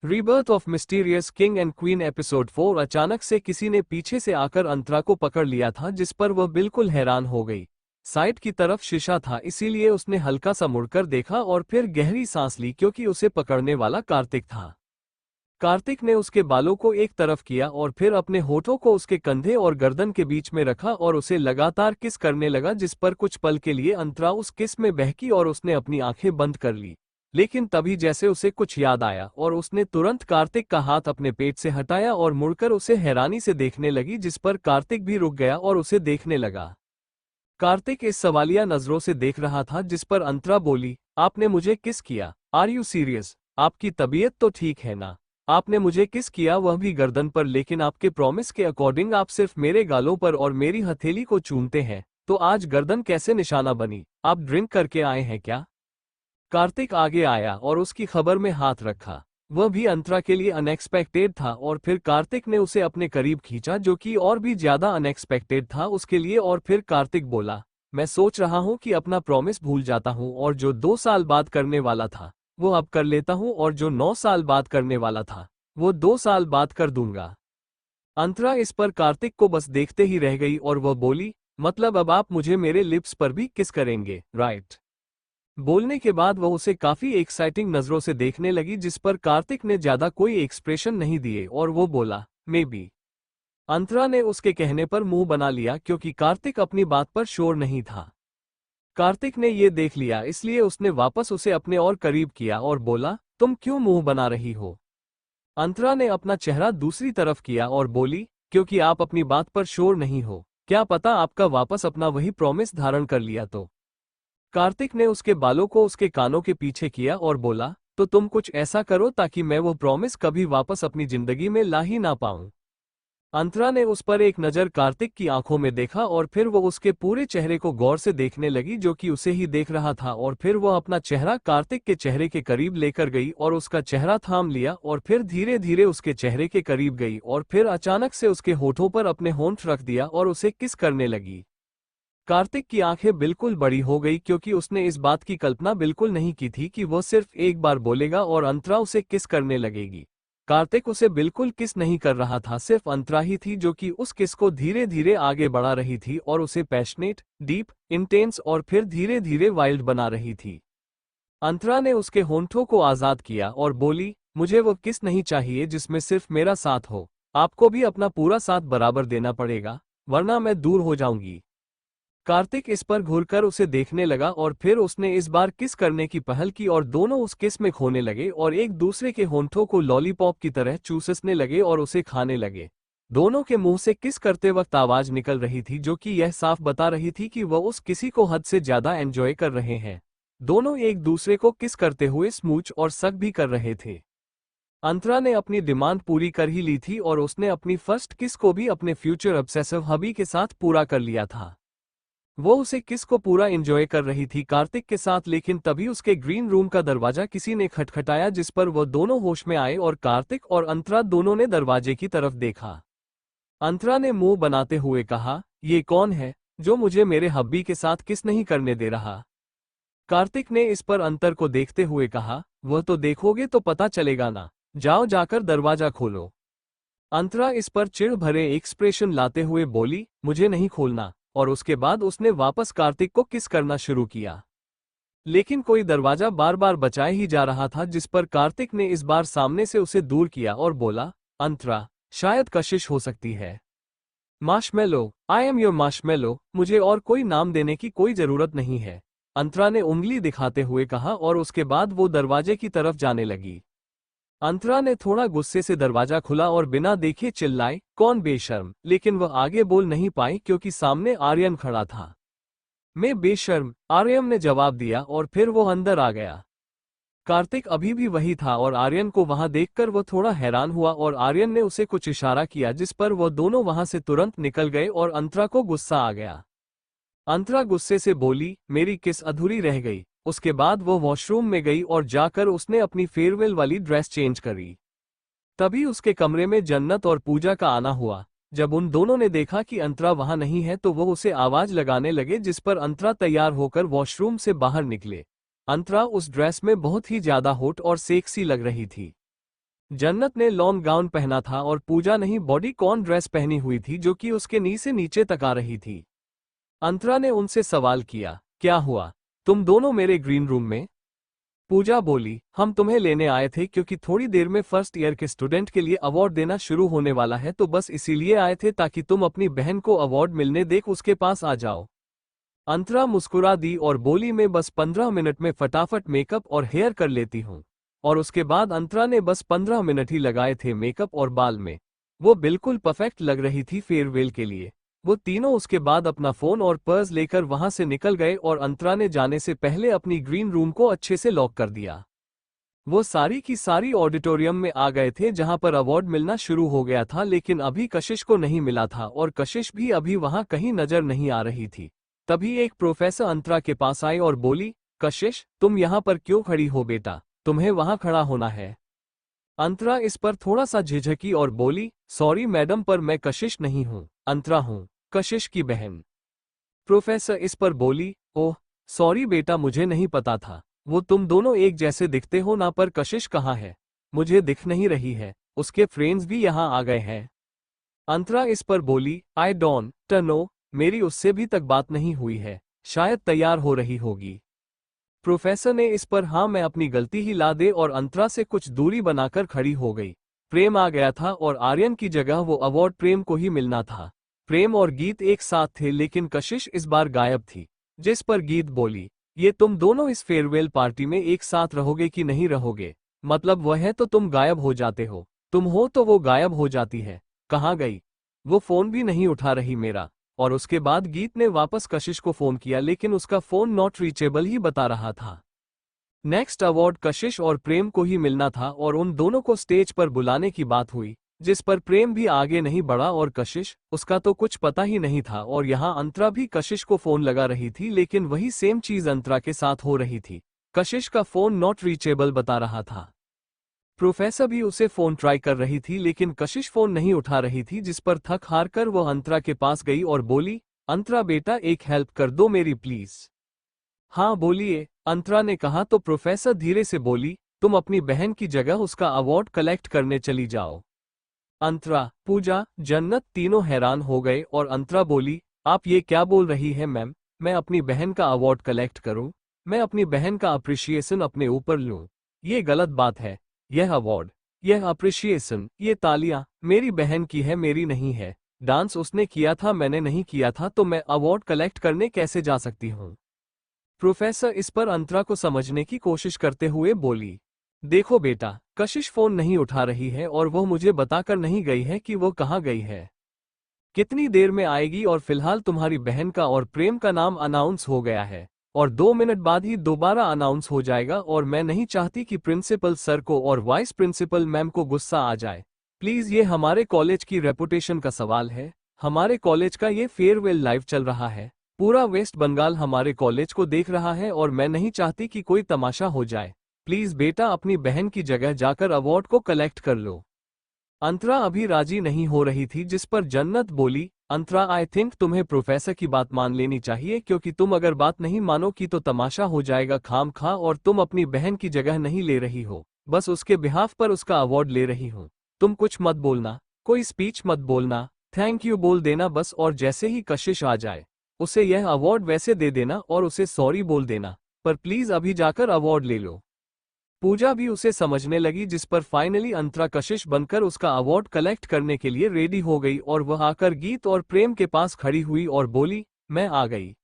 Rebirth of mysterious king and queen episode 4। अचानक से किसी ने पीछे से आकर अंतरा को पकड़ लिया था, जिस पर वह बिल्कुल हैरान हो गई। साइड की तरफ शीशा था, इसीलिए उसने हल्का सा मुड़कर देखा और फिर गहरी सांस ली क्योंकि उसे पकड़ने वाला कार्तिक था। कार्तिक ने उसके बालों को एक तरफ किया और फिर अपने होठों को उसके कंधे और गर्दन के बीच में रखा और उसे लगातार किस करने लगा, जिस पर कुछ पल के लिए अंतरा उस किस में बहकी और उसने अपनी आंखें बंद कर ली। लेकिन तभी जैसे उसे कुछ याद आया और उसने तुरंत कार्तिक का हाथ अपने पेट से हटाया और मुड़कर उसे हैरानी से देखने लगी, जिस पर कार्तिक भी रुक गया और उसे देखने लगा। कार्तिक इस सवालिया नजरों से देख रहा था, जिस पर अंतरा बोली, आपने मुझे किस किया? Are you serious? आपकी तबीयत तो ठीक है ना? आपने मुझे किस किया, वह भी गर्दन पर, लेकिन आपके प्रॉमिस के अकॉर्डिंग आप सिर्फ मेरे गालों पर और मेरी हथेली को चूमते हैं, तो आज गर्दन कैसे निशाना बनी? आप ड्रिंक करके आए हैं क्या? कार्तिक आगे आया और उसकी खबर में हाथ रखा। वह भी अंतरा के लिए अनएक्सपेक्टेड था और फिर कार्तिक ने उसे अपने करीब खींचा, जो कि और भी ज्यादा अनएक्सपेक्टेड था उसके लिए। और फिर कार्तिक बोला, मैं सोच रहा हूं कि अपना प्रॉमिस भूल जाता हूं और जो 2 साल बाद करने वाला था वो अब कर लेता हूं, और जो 9 साल बाद करने वाला था वो 2 साल बाद कर दूंगा। अंतरा इस पर कार्तिक को बस देखते ही रह गई और वह बोली, मतलब अब आप मुझे मेरे लिप्स पर भी किस करेंगे, राइट? बोलने के बाद वह उसे काफी एक्साइटिंग नजरों से देखने लगी, जिस पर कार्तिक ने ज्यादा कोई एक्सप्रेशन नहीं दिए और वो बोला, मे बी। अंतरा ने उसके कहने पर मुंह बना लिया क्योंकि कार्तिक अपनी बात पर श्योर नहीं था। कार्तिक ने ये देख लिया, इसलिए उसने वापस उसे अपने और करीब किया और बोला, तुम क्यों मुंह बना रही हो? अंतरा ने अपना चेहरा दूसरी तरफ किया और बोली, क्योंकि आप अपनी बात पर श्योर नहीं हो। क्या पता आपका वापस अपना वही प्रॉमिस धारण कर लिया तो। कार्तिक ने उसके बालों को उसके कानों के पीछे किया और बोला, तो तुम कुछ ऐसा करो ताकि मैं वो प्रॉमिस कभी वापस अपनी जिंदगी में ला ही ना पाऊं। अंतरा ने उस पर एक नज़र कार्तिक की आंखों में देखा और फिर वो उसके पूरे चेहरे को गौर से देखने लगी, जो कि उसे ही देख रहा था। और फिर वो अपना चेहरा कार्तिक के चेहरे के करीब लेकर गई और उसका चेहरा थाम लिया और फिर धीरे धीरे उसके चेहरे के करीब गई और फिर अचानक से उसके होठों पर अपने होंठ रख दिया और उसे किस करने लगी। कार्तिक की आंखें बिल्कुल बड़ी हो गई क्योंकि उसने इस बात की कल्पना बिल्कुल नहीं की थी कि वह सिर्फ एक बार बोलेगा और अंतरा उसे किस करने लगेगी। कार्तिक उसे बिल्कुल किस नहीं कर रहा था, सिर्फ अंतरा ही थी जो कि उस किस को धीरे धीरे आगे बढ़ा रही थी और उसे पैशनेट, डीप, इंटेंस और फिर धीरे धीरे वाइल्ड बना रही थी। अंतरा ने उसके होंठों को आजाद किया और बोली, मुझे वो किस नहीं चाहिए जिसमें सिर्फ मेरा साथ हो। आपको भी अपना पूरा साथ बराबर देना पड़ेगा, वरना मैं दूर हो जाऊंगी। कार्तिक इस पर घूरकर उसे देखने लगा और फिर उसने इस बार किस करने की पहल की और दोनों उस किस में खोने लगे और एक दूसरे के होंठों को लॉलीपॉप की तरह चूसने लगे और उसे खाने लगे। दोनों के मुंह से किस करते वक्त आवाज निकल रही थी, जो कि यह साफ बता रही थी कि वह उस किसी को हद से ज्यादा एंजॉय कर रहे हैं। दोनों एक दूसरे को किस करते हुए स्मूच और सक भी कर रहे थे। अंतरा ने अपनी डिमांड पूरी कर ही ली थी और उसने अपनी फर्स्ट किस को भी अपने फ्यूचर ऑब्सेसिव हबी के साथ पूरा कर लिया था। वो उसे किस को पूरा एंजॉय कर रही थी कार्तिक के साथ, लेकिन तभी उसके ग्रीन रूम का दरवाजा किसी ने खटखटाया, जिस पर वो दोनों होश में आए और कार्तिक और अंतरा दोनों ने दरवाजे की तरफ देखा। अंतरा ने मुंह बनाते हुए कहा, ये कौन है जो मुझे मेरे हब्बी के साथ किस नहीं करने दे रहा? कार्तिक ने इस पर अंतर को देखते हुए कहा, वह तो देखोगे तो पता चलेगा ना, जाओ जाकर दरवाजा खोलो। अंतरा इस पर चिढ़ भरे एक्सप्रेशन लाते हुए बोली, मुझे नहीं खोलना। और उसके बाद उसने वापस कार्तिक को किस करना शुरू किया, लेकिन कोई दरवाजा बार बार बचाए ही जा रहा था, जिस पर कार्तिक ने इस बार सामने से उसे दूर किया और बोला, अंतरा, शायद कशिश हो सकती है। Marshmallow, I am your marshmallow, मुझे और कोई नाम देने की कोई जरूरत नहीं है, अंतरा ने उंगली दिखाते हुए कहा और उसके बाद वो दरवाजे की तरफ जाने लगी। अंतरा ने थोड़ा गुस्से से दरवाजा खुला और बिना देखे चिल्लाई, कौन बेशर्म, लेकिन वह आगे बोल नहीं पाई क्योंकि सामने आर्यन खड़ा था। मैं बेशर्म, आर्यन ने जवाब दिया और फिर वो अंदर आ गया। कार्तिक अभी भी वही था और आर्यन को वहां देखकर वह थोड़ा हैरान हुआ और आर्यन ने उसे कुछ इशारा किया, जिस पर वह दोनों वहां से तुरंत निकल गए और अंतरा को गुस्सा आ गया। अंतरा गुस्से से बोली, मेरी किस अधूरी रह गई। उसके बाद वो वॉशरूम में गई और जाकर उसने अपनी फेयरवेल वाली ड्रेस चेंज करी। तभी उसके कमरे में जन्नत और पूजा का आना हुआ। जब उन दोनों ने देखा कि अंतरा वहां नहीं है तो वो उसे आवाज लगाने लगे, जिस पर अंतरा तैयार होकर वॉशरूम से बाहर निकले। अंतरा उस ड्रेस में बहुत ही ज्यादा हॉट और सेक्सी लग रही थी। जन्नत ने लॉन्ग गाउन पहना था और पूजा ने ही बॉडीकॉन ड्रेस पहनी हुई थी जो कि उसके नी से नीचे तक आ रही थी। अंतरा ने उनसे सवाल किया, क्या हुआ, तुम दोनों मेरे ग्रीन रूम में? पूजा बोली, हम तुम्हें लेने आए थे क्योंकि थोड़ी देर में फर्स्ट ईयर के स्टूडेंट के लिए अवार्ड देना शुरू होने वाला है, तो बस इसीलिए आए थे ताकि तुम अपनी बहन को अवार्ड मिलने देख उसके पास आ जाओ। अंतरा मुस्कुरा दी और बोली, मैं बस 15 मिनट में फटाफट मेकअप और हेयर कर लेती हूँ। और उसके बाद अंतरा ने बस 15 मिनट ही लगाए थे मेकअप और बाल में। वो बिल्कुल परफेक्ट लग रही थी फेयरवेल के लिए। वो तीनों उसके बाद अपना फोन और पर्स लेकर वहां से निकल गए और अंतरा ने जाने से पहले अपनी ग्रीन रूम को अच्छे से लॉक कर दिया। वो सारी की सारी ऑडिटोरियम में आ गए थे जहां पर अवार्ड मिलना शुरू हो गया था, लेकिन अभी कशिश को नहीं मिला था और कशिश भी अभी वहां कहीं नजर नहीं आ रही थी। तभी एक प्रोफेसर अंतरा के पास आई और बोली, कशिश तुम यहाँ पर क्यों खड़ी हो बेटा, तुम्हें वहां खड़ा होना है। अंतरा इस पर थोड़ा सा झिझकी और बोली, सॉरी मैडम पर मैं कशिश नहीं हूँ, अंतरा हूँ, कशिश की बहन। प्रोफेसर इस पर बोली, ओह सॉरी बेटा, मुझे नहीं पता था, वो तुम दोनों एक जैसे दिखते हो ना, पर कशिश कहाँ है? मुझे दिख नहीं रही है, उसके फ्रेंड्स भी यहाँ आ गए हैं। अंतरा इस पर बोली, आई डोंट नो, मेरी उससे भी तक बात नहीं हुई है, शायद तैयार हो रही होगी। प्रोफेसर ने इस पर हाँ मैं अपनी गलती ही ला दे और अंतरा से कुछ दूरी बनाकर खड़ी हो गई। प्रेम आ गया था और आर्यन की जगह वो अवार्ड प्रेम को ही मिलना था। प्रेम और गीत एक साथ थे लेकिन कशिश इस बार गायब थी, जिस पर गीत बोली, ये तुम दोनों इस फेयरवेल पार्टी में एक साथ रहोगे कि नहीं रहोगे? मतलब वह है तो तुम गायब हो जाते हो, तुम हो तो वो गायब हो जाती है, कहाँ गई? वो फोन भी नहीं उठा रही मेरा। और उसके बाद गीत ने वापस कशिश को फोन किया लेकिन उसका फोन नॉट रीचेबल ही बता रहा था। नेक्स्ट अवार्ड कशिश और प्रेम को ही मिलना था और उन दोनों को स्टेज पर बुलाने की बात हुई, जिस पर प्रेम भी आगे नहीं बढ़ा और कशिश, उसका तो कुछ पता ही नहीं था। और यहाँ अंतरा भी कशिश को फोन लगा रही थी लेकिन वही सेम चीज अंतरा के साथ हो रही थी, कशिश का फोन नॉट रीचेबल बता रहा था। प्रोफेसर भी उसे फोन ट्राई कर रही थी लेकिन कशिश फोन नहीं उठा रही थी, जिस पर थक हार कर वह अंतरा के पास गई और बोली, अंतरा बेटा एक हेल्प कर दो मेरी प्लीज। हाँ बोलिए, अंतरा ने कहा तो प्रोफेसर धीरे से बोली, तुम अपनी बहन की जगह उसका अवार्ड कलेक्ट करने चली जाओ। अंतरा, पूजा, जन्नत तीनों हैरान हो गए और अंतरा बोली, आप ये क्या बोल रही है मैम, मैं अपनी बहन का अवार्ड कलेक्ट करूं? मैं अपनी बहन का अप्रिशिएशन अपने ऊपर लूं? ये गलत बात है। यह अवार्ड, यह अप्रिशिएशन, ये तालियां मेरी बहन की है, मेरी नहीं है। डांस उसने किया था, मैंने नहीं किया था, तो मैं अवार्ड कलेक्ट करने कैसे जा सकती हूँ? प्रोफेसर इस पर अंतरा को समझने की कोशिश करते हुए बोली, देखो बेटा, कशिश फोन नहीं उठा रही है और वो मुझे बताकर नहीं गई है कि वो कहाँ गई है, कितनी देर में आएगी, और फिलहाल तुम्हारी बहन का और प्रेम का नाम अनाउंस हो गया है और 2 मिनट बाद ही दोबारा अनाउंस हो जाएगा, और मैं नहीं चाहती कि प्रिंसिपल सर को और वाइस प्रिंसिपल मैम को गुस्सा आ जाए। प्लीज, ये हमारे कॉलेज की रेपुटेशन का सवाल है, हमारे कॉलेज का ये फेयरवेल लाइव चल रहा है, पूरा वेस्ट बंगाल हमारे कॉलेज को देख रहा है और मैं नहीं चाहती कि कोई तमाशा हो जाए। प्लीज बेटा, अपनी बहन की जगह जाकर अवार्ड को कलेक्ट कर लो। अंतरा अभी राजी नहीं हो रही थी, जिस पर जन्नत बोली, अंतरा आई थिंक तुम्हें प्रोफेसर की बात मान लेनी चाहिए, क्योंकि तुम अगर बात नहीं मानोगी तो तमाशा हो जाएगा खाम खा, और तुम अपनी बहन की जगह नहीं ले रही हो, बस उसके बिहाफ पर उसका अवार्ड ले रही हो। तुम कुछ मत बोलना, कोई स्पीच मत बोलना, थैंक यू बोल देना बस, और जैसे ही कशिश आ जाए उसे यह अवार्ड वैसे दे देना और उसे सॉरी बोल देना, पर प्लीज अभी जाकर अवार्ड ले लो। पूजा भी उसे समझने लगी, जिस पर फाइनली अंतरा कशिश बनकर उसका अवार्ड कलेक्ट करने के लिए रेडी हो गई और वह आकर गीत और प्रेम के पास खड़ी हुई और बोली, मैं आ गई।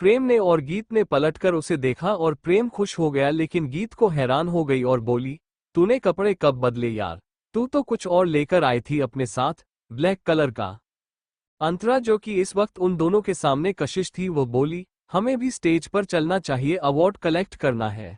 प्रेम ने और गीत ने पलटकर उसे देखा और प्रेम खुश हो गया, लेकिन गीत को हैरान हो गई और बोली, तूने कपड़े कब बदले यार, तू तो कुछ और लेकर आई थी अपने साथ, ब्लैक कलर का। अंतरा, जो कि इस वक्त उन दोनों के सामने कशिश थी, वो बोली, हमें भी स्टेज पर चलना चाहिए, अवार्ड कलेक्ट करना है।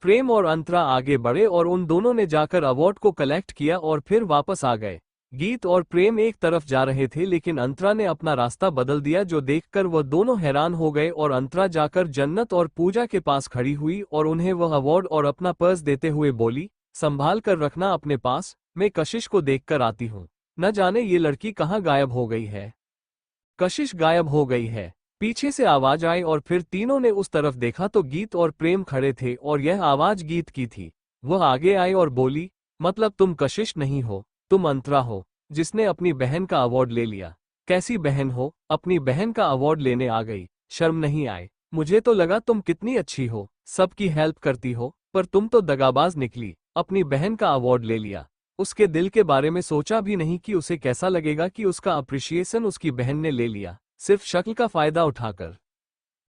प्रेम और अंतरा आगे बढ़े और उन दोनों ने जाकर अवार्ड को कलेक्ट किया और फिर वापस आ गए। गीत और प्रेम एक तरफ जा रहे थे लेकिन अंतरा ने अपना रास्ता बदल दिया, जो देखकर वह दोनों हैरान हो गए, और अंतरा जाकर जन्नत और पूजा के पास खड़ी हुई और उन्हें वह अवार्ड और अपना पर्स देते हुए बोली, संभाल कर रखना अपने पास, मैं कशिश को देखकर आती हूँ, न जाने ये लड़की कहाँ गायब हो गई है। कशिश गायब हो गई है, पीछे से आवाज आई और फिर तीनों ने उस तरफ देखा तो गीत और प्रेम खड़े थे और यह आवाज गीत की थी। वह आगे आई और बोली, मतलब तुम कशिश नहीं हो, तुम अंतरा हो, जिसने अपनी बहन का अवार्ड ले लिया। कैसी बहन हो, अपनी बहन का अवार्ड लेने आ गई, शर्म नहीं आए? मुझे तो लगा तुम कितनी अच्छी हो, सबकी हेल्प करती हो, पर तुम तो दगाबाज निकली, अपनी बहन का अवार्ड ले लिया। उसके दिल के बारे में सोचा भी नहीं कि उसे कैसा लगेगा कि उसका अप्रिशिएशन उसकी बहन ने ले लिया, सिर्फ शक्ल का फायदा उठाकर।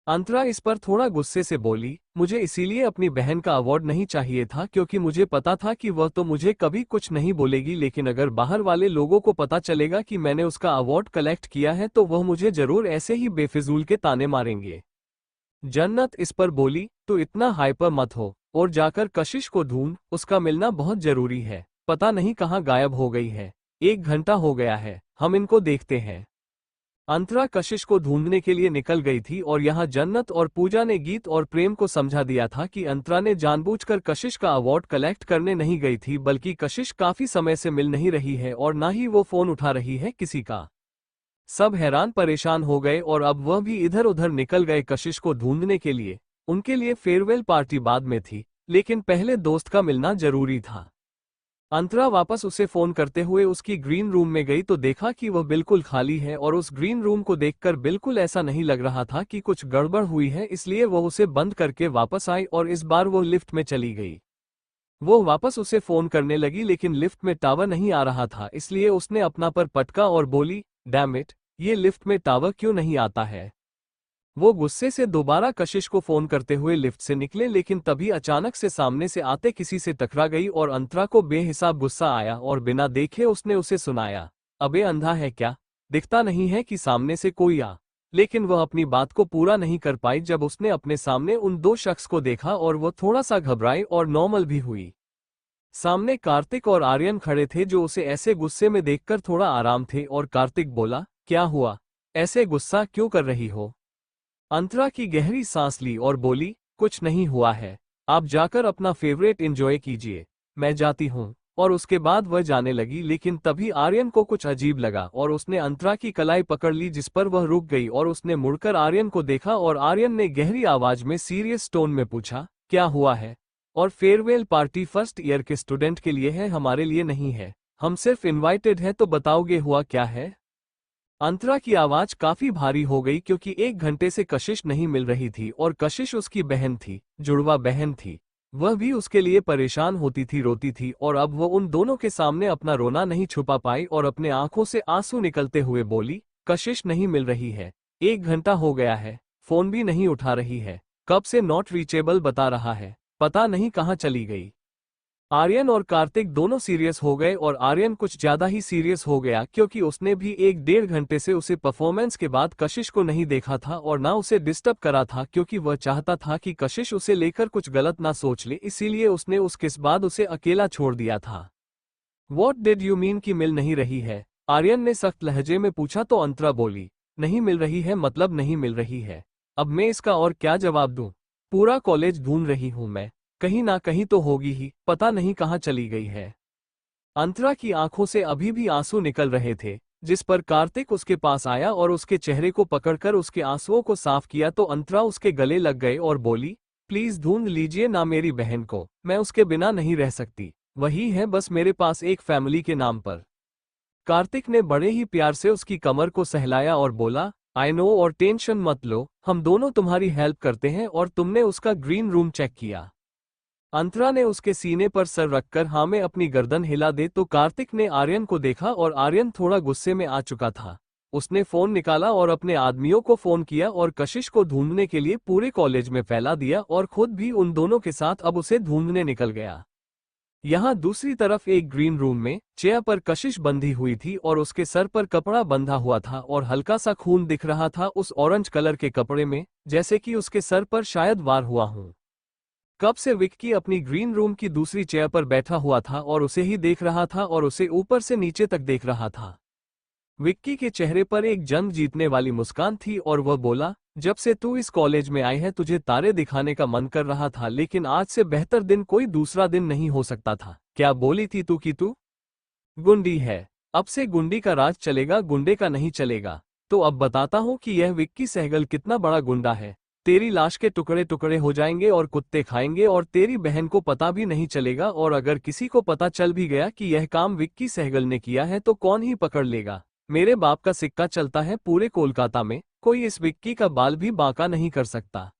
अंतरा इस पर थोड़ा गुस्से से बोली, मुझे इसीलिए अपनी बहन का अवार्ड नहीं चाहिए था क्योंकि मुझे पता था कि वह तो मुझे कभी कुछ नहीं बोलेगी, लेकिन अगर बाहर वाले लोगों को पता चलेगा कि मैंने उसका अवार्ड कलेक्ट किया है तो वह मुझे जरूर ऐसे ही बेफिजूल के ताने मारेंगे। जन्नत इस पर बोली, तो इतना हाइपर मत हो और जाकर कशिश को ढूंढ, उसका मिलना बहुत जरूरी है, पता नहीं कहाँ गायब हो गई है, 1 घंटा हो गया है, हम इनको देखते हैं। अंतरा कशिश को ढूंढने के लिए निकल गई थी और यहाँ जन्नत और पूजा ने गीत और प्रेम को समझा दिया था कि अंतरा ने जानबूझकर कशिश का अवार्ड कलेक्ट करने नहीं गई थी, बल्कि कशिश काफी समय से मिल नहीं रही है और ना ही वो फोन उठा रही है किसी का। सब हैरान परेशान हो गए और अब वह भी इधर उधर निकल गए कशिश को ढूंढने के लिए। उनके लिए फेयरवेल पार्टी बाद में थी, लेकिन पहले दोस्त का मिलना जरूरी था। अंतरा वापस उसे फोन करते हुए उसकी ग्रीन रूम में गई तो देखा कि वह बिल्कुल खाली है और उस ग्रीन रूम को देखकर बिल्कुल ऐसा नहीं लग रहा था कि कुछ गड़बड़ हुई है, इसलिए वह उसे बंद करके वापस आई और इस बार वो लिफ्ट में चली गई। वो वापस उसे फोन करने लगी लेकिन लिफ्ट में टावर नहीं आ रहा था, इसलिए उसने अपना पर पटका और बोली, डैम इट, ये लिफ्ट में टावर क्यों नहीं आता है। वो गुस्से से दोबारा कशिश को फोन करते हुए लिफ्ट से निकले, लेकिन तभी अचानक से सामने से आते किसी से टकरा गई और अंतरा को बेहिसाब गुस्सा आया और बिना देखे उसने उसे सुनाया, अबे अंधा है क्या, दिखता नहीं है कि सामने से कोई आ। लेकिन वह अपनी बात को पूरा नहीं कर पाई जब उसने अपने सामने उन दो शख्स को देखा और वह थोड़ा सा घबराई और नॉर्मल भी हुई। सामने कार्तिक और आर्यन खड़े थे जो उसे ऐसे गुस्से में देखकर थोड़ा आराम थे और कार्तिक बोला, क्या हुआ, ऐसे गुस्सा क्यों कर रही हो। अंतरा की गहरी सांस ली और बोली, कुछ नहीं हुआ है, आप जाकर अपना फेवरेट एंजॉय कीजिए, मैं जाती हूँ। और उसके बाद वह जाने लगी, लेकिन तभी आर्यन को कुछ अजीब लगा और उसने अंतरा की कलाई पकड़ ली, जिस पर वह रुक गई और उसने मुड़कर आर्यन को देखा और आर्यन ने गहरी आवाज में सीरियस टोन में पूछा, क्या हुआ है। और फेयरवेल पार्टी फर्स्ट ईयर के स्टूडेंट के लिए है, हमारे लिए नहीं है, हम सिर्फ इनवाइटेड है, तो बताओगे हुआ क्या है। अंतरा की आवाज काफी भारी हो गई क्योंकि 1 घंटे से कशिश नहीं मिल रही थी और कशिश उसकी बहन थी, जुड़वा बहन थी। वह भी उसके लिए परेशान होती थी, रोती थी और अब वो उन दोनों के सामने अपना रोना नहीं छुपा पाई और अपने आंखों से आंसू निकलते हुए बोली, कशिश नहीं मिल रही है, 1 घंटा हो गया है, फोन भी नहीं उठा रही है, कब से नॉट रीचेबल बता रहा है, पता नहीं कहाँ चली गई। आर्यन और कार्तिक दोनों सीरियस हो गए और आर्यन कुछ ज्यादा ही सीरियस हो गया क्योंकि उसने भी 1 डेढ़ घंटे से उसे परफॉर्मेंस के बाद कशिश को नहीं देखा था और ना उसे डिस्टर्ब करा था, क्योंकि वह चाहता था कि कशिश उसे लेकर कुछ गलत ना सोच ले, इसीलिए उसने उसके बाद उसे अकेला छोड़ दिया था। वॉट डिड यू मीन कि मिल नहीं रही है, आर्यन ने सख्त लहजे में पूछा तो अंतरा बोली, नहीं मिल रही है मतलब नहीं मिल रही है, अब मैं इसका और क्या जवाब दूं, पूरा कॉलेज ढूंढ रही हूं मैं, कहीं ना कहीं तो होगी ही, पता नहीं कहाँ चली गई है। अंतरा की आंखों से अभी भी आंसू निकल रहे थे, जिस पर कार्तिक उसके पास आया और उसके चेहरे को पकड़कर उसके आंसुओं को साफ किया तो अंतरा उसके गले लग गए और बोली, प्लीज ढूंढ लीजिए ना मेरी बहन को, मैं उसके बिना नहीं रह सकती, वही है बस मेरे पास एक फैमिली के नाम पर। कार्तिक ने बड़े ही प्यार से उसकी कमर को सहलाया और बोला, आई नो और टेंशन मत लो, हम दोनों तुम्हारी हेल्प करते हैं। और तुमने उसका ग्रीन रूम चेक किया। अंतरा ने उसके सीने पर सर रखकर हाँ में अपनी गर्दन हिला दे तो कार्तिक ने आर्यन को देखा और आर्यन थोड़ा गुस्से में आ चुका था। उसने फोन निकाला और अपने आदमियों को फोन किया और कशिश को ढूंढने के लिए पूरे कॉलेज में फैला दिया और खुद भी उन दोनों के साथ अब उसे ढूंढने निकल गया। यहाँ दूसरी तरफ एक ग्रीन रूम में चेयर पर कशिश बंधी हुई थी और उसके सर पर कपड़ा बंधा हुआ था और हल्का सा खून दिख रहा था उस ऑरेंज कलर के कपड़े में, जैसे कि उसके सर पर शायद वार हुआ हो। कब से विक्की अपनी ग्रीन रूम की दूसरी चेयर पर बैठा हुआ था और उसे ही देख रहा था और उसे ऊपर से नीचे तक देख रहा था। विक्की के चेहरे पर एक जंग जीतने वाली मुस्कान थी और वह बोला, जब से तू इस कॉलेज में आई है तुझे तारे दिखाने का मन कर रहा था, लेकिन आज से बेहतर दिन कोई दूसरा दिन नहीं हो सकता था। क्या बोली थी तू कि तू गुंडी है, अब से गुंडी का राज चलेगा, गुंडे का नहीं चलेगा। तो अब बताता हूँ कि यह विक्की सहगल कितना बड़ा गुंडा है। तेरी लाश के टुकड़े टुकड़े हो जाएंगे और कुत्ते खाएंगे और तेरी बहन को पता भी नहीं चलेगा, और अगर किसी को पता चल भी गया कि यह काम विक्की सहगल ने किया है तो कौन ही पकड़ लेगा। मेरे बाप का सिक्का चलता है पूरे कोलकाता में, कोई इस विक्की का बाल भी बांका नहीं कर सकता।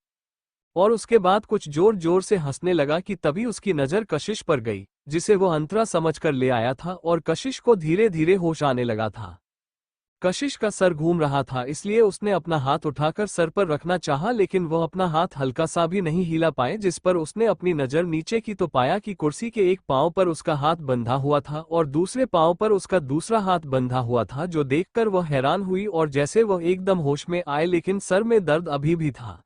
और उसके बाद कुछ जोर जोर से हंसने लगा कि तभी उसकी नजर कशिश पर गई, जिसे वो अंतरा समझकर ले आया था, और कशिश को धीरे धीरे होश आने लगा था। कशिश का सर घूम रहा था, इसलिए उसने अपना हाथ उठाकर सर पर रखना चाहा, लेकिन वह अपना हाथ हल्का सा भी नहीं हिला पाए। जिस पर उसने अपनी नजर नीचे की तो पाया कि कुर्सी के एक पांव पर उसका हाथ बंधा हुआ था और दूसरे पांव पर उसका दूसरा हाथ बंधा हुआ था, जो देखकर वह हैरान हुई और जैसे वह एकदम होश में आए, लेकिन सर में दर्द अभी भी था।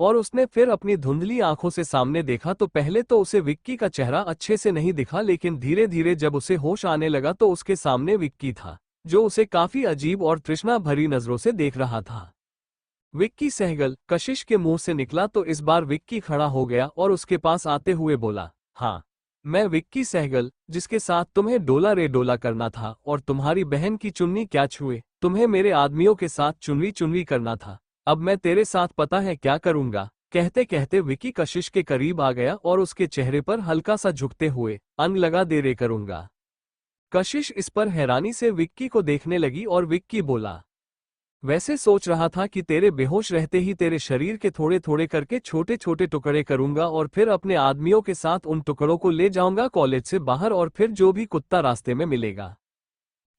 और उसने फिर अपनी धुंधली आंखों से सामने देखा तो पहले तो उसे विक्की का चेहरा अच्छे से नहीं दिखा, लेकिन धीरे धीरे जब उसे होश आने लगा तो उसके सामने विक्की था, जो उसे काफी अजीब और तृष्णा भरी नजरों से देख रहा था। विक्की सहगल, कशिश के मुंह से निकला तो इस बार विक्की खड़ा हो गया और उसके पास आते हुए बोला, हाँ, मैं विक्की सहगल, जिसके साथ तुम्हें डोला रे डोला करना था, और तुम्हारी बहन की चुन्नी क्या छुए, तुम्हें मेरे आदमियों के साथ चुनरी चुनरी करना था। अब मैं तेरे साथ पता है क्या करूंगा। कहते कहते विक्की कशिश के करीब आ गया और उसके चेहरे पर हल्का सा झुकते हुए, अंग लगा दे रे करूंगा। कशिश इस पर हैरानी से विक्की को देखने लगी और विक्की बोला, वैसे सोच रहा था कि तेरे बेहोश रहते ही तेरे शरीर के थोड़े थोड़े करके छोटे छोटे टुकड़े करूंगा और फिर अपने आदमियों के साथ उन टुकड़ों को ले जाऊंगा कॉलेज से बाहर, और फिर जो भी कुत्ता रास्ते में मिलेगा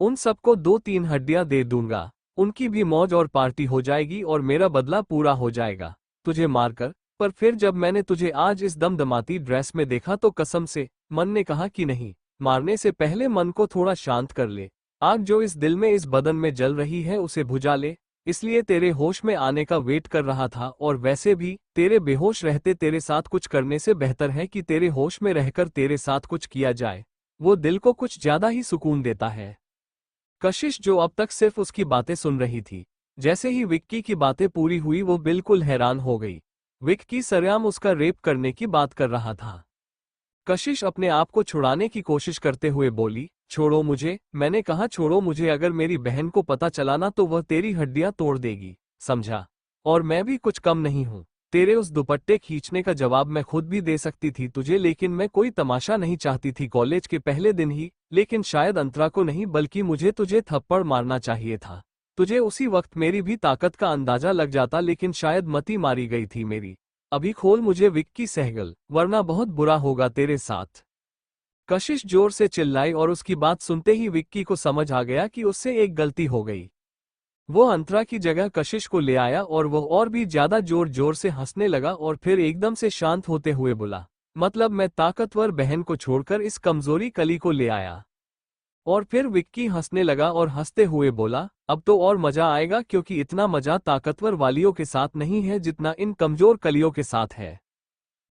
उन सबको 2-3 हड्डियां दे दूंगा, उनकी भी मौज और पार्टी हो जाएगी और मेरा बदला पूरा हो जाएगा तुझे मारकर। पर फिर जब मैंने तुझे आज इस दमदमाती ड्रेस में देखा तो कसम से मन ने कहा कि नहीं, मारने से पहले मन को थोड़ा शांत कर ले, आग जो इस दिल में इस बदन में जल रही है उसे बुझा ले। इसलिए तेरे होश में आने का वेट कर रहा था, और वैसे भी तेरे बेहोश रहते तेरे साथ कुछ करने से बेहतर है कि तेरे होश में रहकर तेरे साथ कुछ किया जाए, वो दिल को कुछ ज्यादा ही सुकून देता है। कशिश, जो अब तक सिर्फ उसकी बातें सुन रही थी, जैसे ही विक्की की बातें पूरी हुई वो बिल्कुल हैरान हो गई। विक्की सरेआम उसका रेप करने की बात कर रहा था। कशिश अपने आप को छुड़ाने की कोशिश करते हुए बोली, छोड़ो मुझे, मैंने कहा छोड़ो मुझे, अगर मेरी बहन को पता चला ना तो वह तेरी हड्डियां तोड़ देगी, समझा। और मैं भी कुछ कम नहीं हूं। तेरे उस दुपट्टे खींचने का जवाब मैं खुद भी दे सकती थी तुझे, लेकिन मैं कोई तमाशा नहीं चाहती थी कॉलेज के पहले दिन ही, लेकिन शायद अंतरा को नहीं बल्कि मुझे तुझे थप्पड़ मारना चाहिए था। तुझे उसी वक्त मेरी भी ताकत का अंदाजा लग जाता, लेकिन शायद मती मारी गई थी मेरी। अभी खोल मुझे विक्की सहगल, वरना बहुत बुरा होगा तेरे साथ। कशिश जोर से चिल्लाई और उसकी बात सुनते ही विक्की को समझ आ गया कि उससे एक गलती हो गई। वो अंतरा की जगह कशिश को ले आया और वो और भी ज्यादा जोर जोर से हंसने लगा और फिर एकदम से शांत होते हुए बोला, मतलब मैं ताकतवर बहन को छोड़कर इस कमजोरी कली को ले आया। और फिर विक्की हंसने लगा और हंसते हुए बोला, अब तो और मजा आएगा, क्योंकि इतना मजा ताकतवर वालियों के साथ नहीं है जितना इन कमजोर कलियों के साथ है।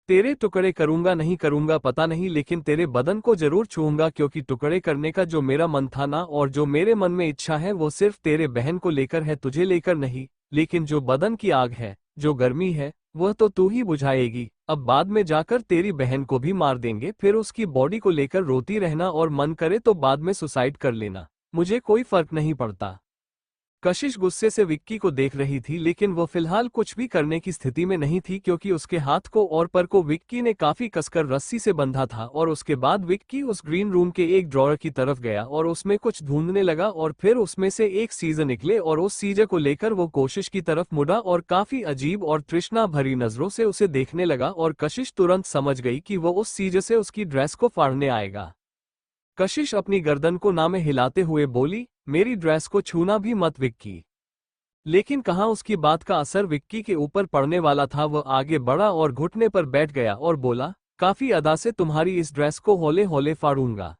तेरे टुकड़े करूंगा नहीं करूंगा पता नहीं, लेकिन तेरे बदन को जरूर छूऊंगा, क्योंकि टुकड़े करने का जो मेरा मन था ना, और जो मेरे मन में इच्छा है वो सिर्फ तेरे बहन को लेकर है, तुझे लेकर नहीं। लेकिन जो बदन की आग है, जो गर्मी है, वह तो तू ही बुझाएगी। अब बाद में जाकर तेरी बहन को भी मार देंगे, फिर उसकी बॉडी को लेकर रोती रहना, और मन करे तो बाद में सुसाइड कर लेना, मुझे कोई फर्क नहीं पड़ता। कशिश गुस्से से विक्की को देख रही थी, लेकिन वो फिलहाल कुछ भी करने की स्थिति में नहीं थी, क्योंकि उसके हाथ को और पर को विक्की ने काफी कसकर रस्सी से बंधा था। और उसके बाद विक्की उस ग्रीन रूम के एक ड्रॉअर की तरफ गया और उसमें कुछ ढूंढने लगा, और फिर उसमें से एक सीजर निकले और उस सीजर को लेकर वो कोशिश की तरफ मुड़ा और काफी अजीब और तृष्णा भरी नजरों से उसे देखने लगा, और कशिश तुरंत समझ गई कि वो उस सीजर से उसकी ड्रेस को फाड़ने आएगा। कशिश अपनी गर्दन को ना में हिलाते हुए बोली, मेरी ड्रेस को छूना भी मत विक्की। लेकिन कहाँ उसकी बात का असर विक्की के ऊपर पड़ने वाला था। वह आगे बढ़ा और घुटने पर बैठ गया और बोला, काफी अदा से तुम्हारी इस ड्रेस को हौले हौले फाड़ूंगा।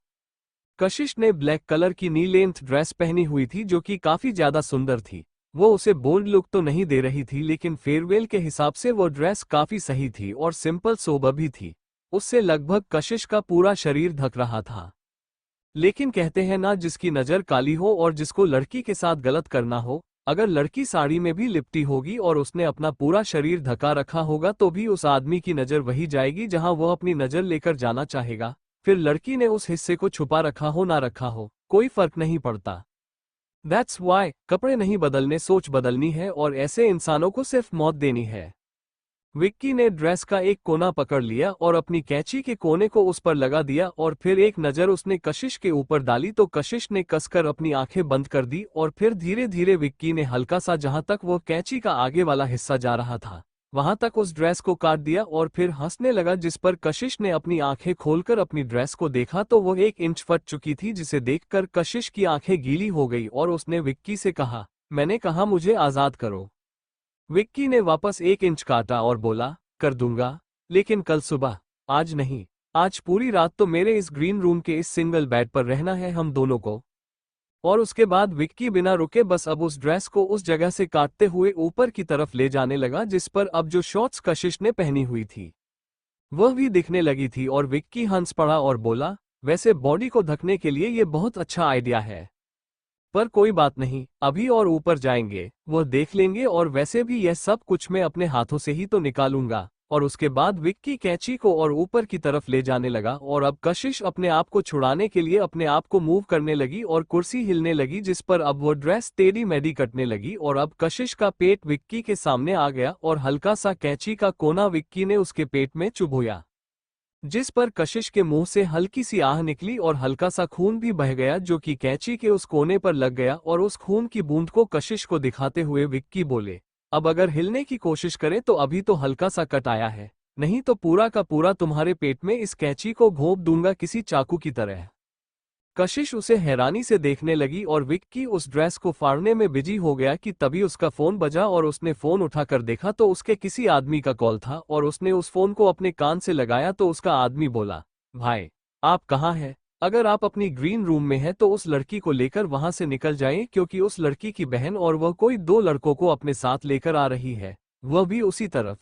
कशिश ने ब्लैक कलर की नी लेंथ ड्रेस पहनी हुई थी, जो कि काफी ज्यादा सुंदर थी। वो उसे बोल्ड लुक तो नहीं दे रही थी, लेकिन फेयरवेल के हिसाब से वो ड्रेस काफी सही थी और सिंपल सोबर भी थी। उससे लगभग कशिश का पूरा शरीर ढक रहा था। लेकिन कहते हैं ना, जिसकी नजर काली हो और जिसको लड़की के साथ गलत करना हो, अगर लड़की साड़ी में भी लिपटी होगी और उसने अपना पूरा शरीर ढका रखा होगा तो भी उस आदमी की नजर वही जाएगी जहां वो अपनी नजर लेकर जाना चाहेगा। फिर लड़की ने उस हिस्से को छुपा रखा हो ना रखा हो, कोई फर्क नहीं पड़ता। दैट्स वाई कपड़े नहीं बदलने सोच बदलनी है और ऐसे इंसानों को सिर्फ मौत देनी है। विक्की ने ड्रेस का एक कोना पकड़ लिया और अपनी कैंची के कोने को उस पर लगा दिया और फिर एक नज़र उसने कशिश के ऊपर डाली तो कशिश ने कसकर अपनी आंखें बंद कर दी और फिर धीरे धीरे विक्की ने हल्का सा जहां तक वो कैंची का आगे वाला हिस्सा जा रहा था वहां तक उस ड्रेस को काट दिया और फिर हंसने लगा, जिस पर कशिश ने अपनी आंखें खोलकर अपनी ड्रेस को देखा तो वो 1 इंच फट चुकी थी, जिसे देखकर कशिश की आंखें गीली हो गई और उसने विक्की से कहा, मैंने कहा मुझे आज़ाद करो। विक्की ने वापस 1 इंच काटा और बोला, कर दूंगा, लेकिन कल सुबह, आज नहीं। आज पूरी रात तो मेरे इस ग्रीन रूम के इस सिंगल बेड पर रहना है हम दोनों को। और उसके बाद विक्की बिना रुके बस अब उस ड्रेस को उस जगह से काटते हुए ऊपर की तरफ ले जाने लगा जिस पर अब जो शॉर्ट्स कशिश ने पहनी हुई थी वह भी दिखने लगी थी और विक्की हंस पड़ा और बोला, वैसे बॉडी को ढकने के लिए ये बहुत अच्छा आइडिया है, पर कोई बात नहीं, अभी और ऊपर जाएंगे, वह देख लेंगे और वैसे भी यह सब कुछ मैं अपने हाथों से ही तो निकालूंगा। और उसके बाद विक्की कैंची को और ऊपर की तरफ ले जाने लगा और अब कशिश अपने आप को छुड़ाने के लिए अपने आप को मूव करने लगी और कुर्सी हिलने लगी, जिस पर अब वो ड्रेस टेढ़ी मेढ़ी कटने लगी और अब कशिश का पेट विक्की के सामने आ गया और हल्का सा कैंची का कोना विक्की ने उसके पेट में चुभोया, जिस पर कशिश के मुंह से हल्की सी आह निकली और हल्का सा खून भी बह गया जो कि कैंची के उस कोने पर लग गया और उस खून की बूंद को कशिश को दिखाते हुए विक्की बोले, अब अगर हिलने की कोशिश करे तो अभी तो हल्का सा कट आया है, नहीं तो पूरा का पूरा तुम्हारे पेट में इस कैंची को घोंप दूंगा किसी चाकू की तरह। कशिश उसे हैरानी से देखने लगी और विक्की उस ड्रेस को फाड़ने में बिजी हो गया कि तभी उसका फोन बजा और उसने फोन उठाकर देखा तो उसके किसी आदमी का कॉल था और उसने उस फोन को अपने कान से लगाया तो उसका आदमी बोला, भाई आप कहाँ हैं? अगर आप अपनी ग्रीन रूम में हैं तो उस लड़की को लेकर वहां से निकल जाएं क्योंकि उस लड़की की बहन और वह कोई 2 लड़कों को अपने साथ लेकर आ रही है, वह भी उसी तरफ।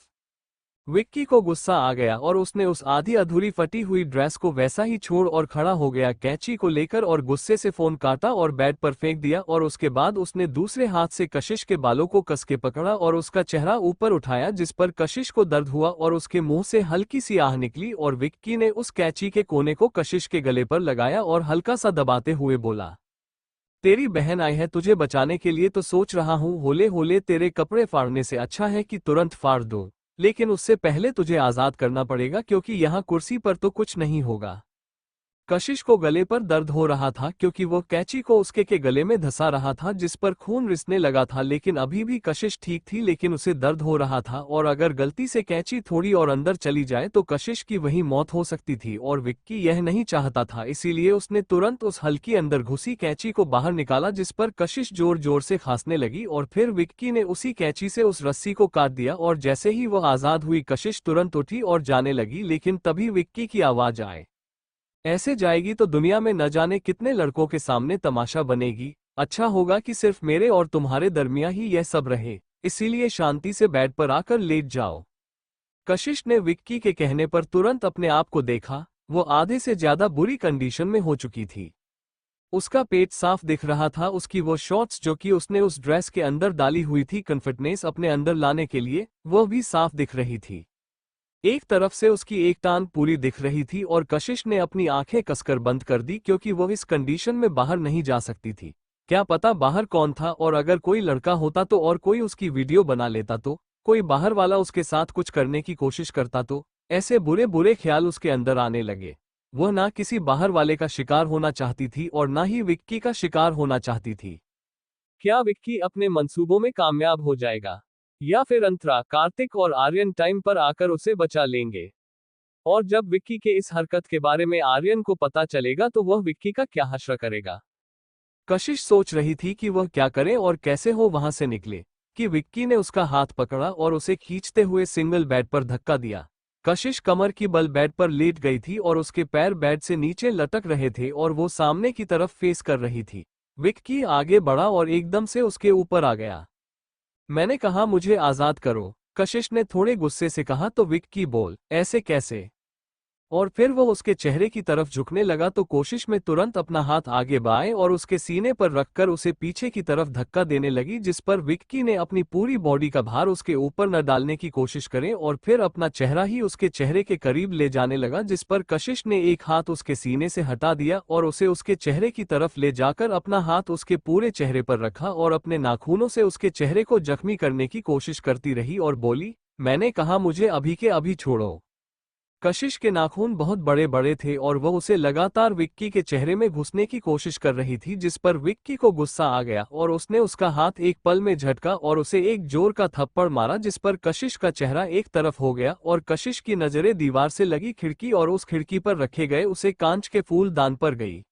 विक्की को गुस्सा आ गया और उसने उस आधी अधूरी फटी हुई ड्रेस को वैसा ही छोड़ और खड़ा हो गया कैंची को लेकर और गुस्से से फोन काटा और बेड पर फेंक दिया और उसके बाद उसने दूसरे हाथ से कशिश के बालों को कस के पकड़ा और उसका चेहरा ऊपर उठाया, जिस पर कशिश को दर्द हुआ और उसके मुंह से हल्की सी आह निकली और विक्की ने उस कैंची के कोने को कशिश के गले पर लगाया और हल्का सा दबाते हुए बोला, तेरी बहन आई है तुझे बचाने के लिए तो सोच रहा हूँ होले होले तेरे कपड़े फाड़ने से अच्छा है कि तुरंत फाड़ दूं, लेकिन उससे पहले तुझे आज़ाद करना पड़ेगा क्योंकि यहाँ कुर्सी पर तो कुछ नहीं होगा। कशिश को गले पर दर्द हो रहा था क्योंकि वो कैंची को उसके के गले में धंसा रहा था जिस पर खून रिसने लगा था, लेकिन अभी भी कशिश ठीक थी लेकिन उसे दर्द हो रहा था और अगर गलती से कैंची थोड़ी और अंदर चली जाए तो कशिश की वही मौत हो सकती थी और विक्की यह नहीं चाहता था, इसीलिए उसने तुरंत उस हल्की अंदर घुसी कैंची को बाहर निकाला जिस पर कशिश जोर जोर से खांसने लगी और फिर विक्की ने उसी कैंची से उस रस्सी को काट दिया और जैसे ही वह आज़ाद हुई कशिश तुरंत उठी और जाने लगी, लेकिन तभी विक्की की आवाज आए, ऐसे जाएगी तो दुनिया में न जाने कितने लड़कों के सामने तमाशा बनेगी, अच्छा होगा कि सिर्फ मेरे और तुम्हारे दरमियां ही यह सब रहे, इसीलिए शांति से बेड पर आकर लेट जाओ। कशिश ने विक्की के कहने पर तुरंत अपने आप को देखा, वो आधे से ज्यादा बुरी कंडीशन में हो चुकी थी। उसका पेट साफ दिख रहा था, उसकी वो शॉर्ट्स जो कि उसने उस ड्रेस के अंदर डाली हुई थी कन्फिडनेस अपने अंदर लाने के लिए, वह भी साफ दिख रही थी। एक तरफ से उसकी एक टांग पूरी दिख रही थी और कशिश ने अपनी आंखें कसकर बंद कर दी क्योंकि वो इस कंडीशन में बाहर नहीं जा सकती थी। क्या पता बाहर कौन था और अगर कोई लड़का होता तो और कोई उसकी वीडियो बना लेता तो, कोई बाहर वाला उसके साथ कुछ करने की कोशिश करता तो, ऐसे बुरे बुरे ख्याल उसके अंदर आने लगे। वह ना किसी बाहर वाले का शिकार होना चाहती थी और ना ही विक्की का शिकार होना चाहती थी। क्या विक्की अपने मंसूबों में कामयाब हो जाएगा या फिर अंतरा, कार्तिक और आर्यन टाइम पर आकर उसे बचा लेंगे? और जब विक्की के इस हरकत के बारे में आर्यन को पता चलेगा तो वह विक्की का क्या हश्र करेगा? कशिश सोच रही थी कि वह क्या करे और कैसे हो वहां से निकले कि विक्की ने उसका हाथ पकड़ा और उसे खींचते हुए सिंगल बेड पर धक्का दिया। कशिश कमर की बल बेड पर लेट गई थी और उसके पैर बेड से नीचे लटक रहे थे और वो सामने की तरफ फेस कर रही थी। विक्की आगे बढ़ा और एकदम से उसके ऊपर आ गया। मैंने कहा मुझे आज़ाद करो, कशिश ने थोड़े गुस्से से कहा तो विक्की बोल, ऐसे कैसे? और फिर वो उसके चेहरे की तरफ झुकने लगा तो कोशिश में तुरंत अपना हाथ आगे बढ़ाए और उसके सीने पर रखकर उसे पीछे की तरफ धक्का देने लगी, जिस पर विक्की ने अपनी पूरी बॉडी का भार उसके ऊपर न डालने की कोशिश करे और फिर अपना चेहरा ही उसके चेहरे के करीब ले जाने लगा, जिस पर कशिश ने एक हाथ उसके सीने से हटा दिया और उसे उसके चेहरे की तरफ ले जाकर अपना हाथ उसके पूरे चेहरे पर रखा और अपने नाखूनों से उसके चेहरे को जख्मी करने की कोशिश करती रही और बोली, मैंने कहा मुझे अभी के अभी छोड़ो। कशिश के नाखून बहुत बड़े बड़े थे और वह उसे लगातार विक्की के चेहरे में घुसने की कोशिश कर रही थी, जिस पर विक्की को गुस्सा आ गया और उसने उसका हाथ एक पल में झटका और उसे एक जोर का थप्पड़ मारा, जिस पर कशिश का चेहरा एक तरफ हो गया और कशिश की नजरें दीवार से लगी खिड़की और उस खिड़की पर रखे गए उसे कांच के फूलदान पर गई।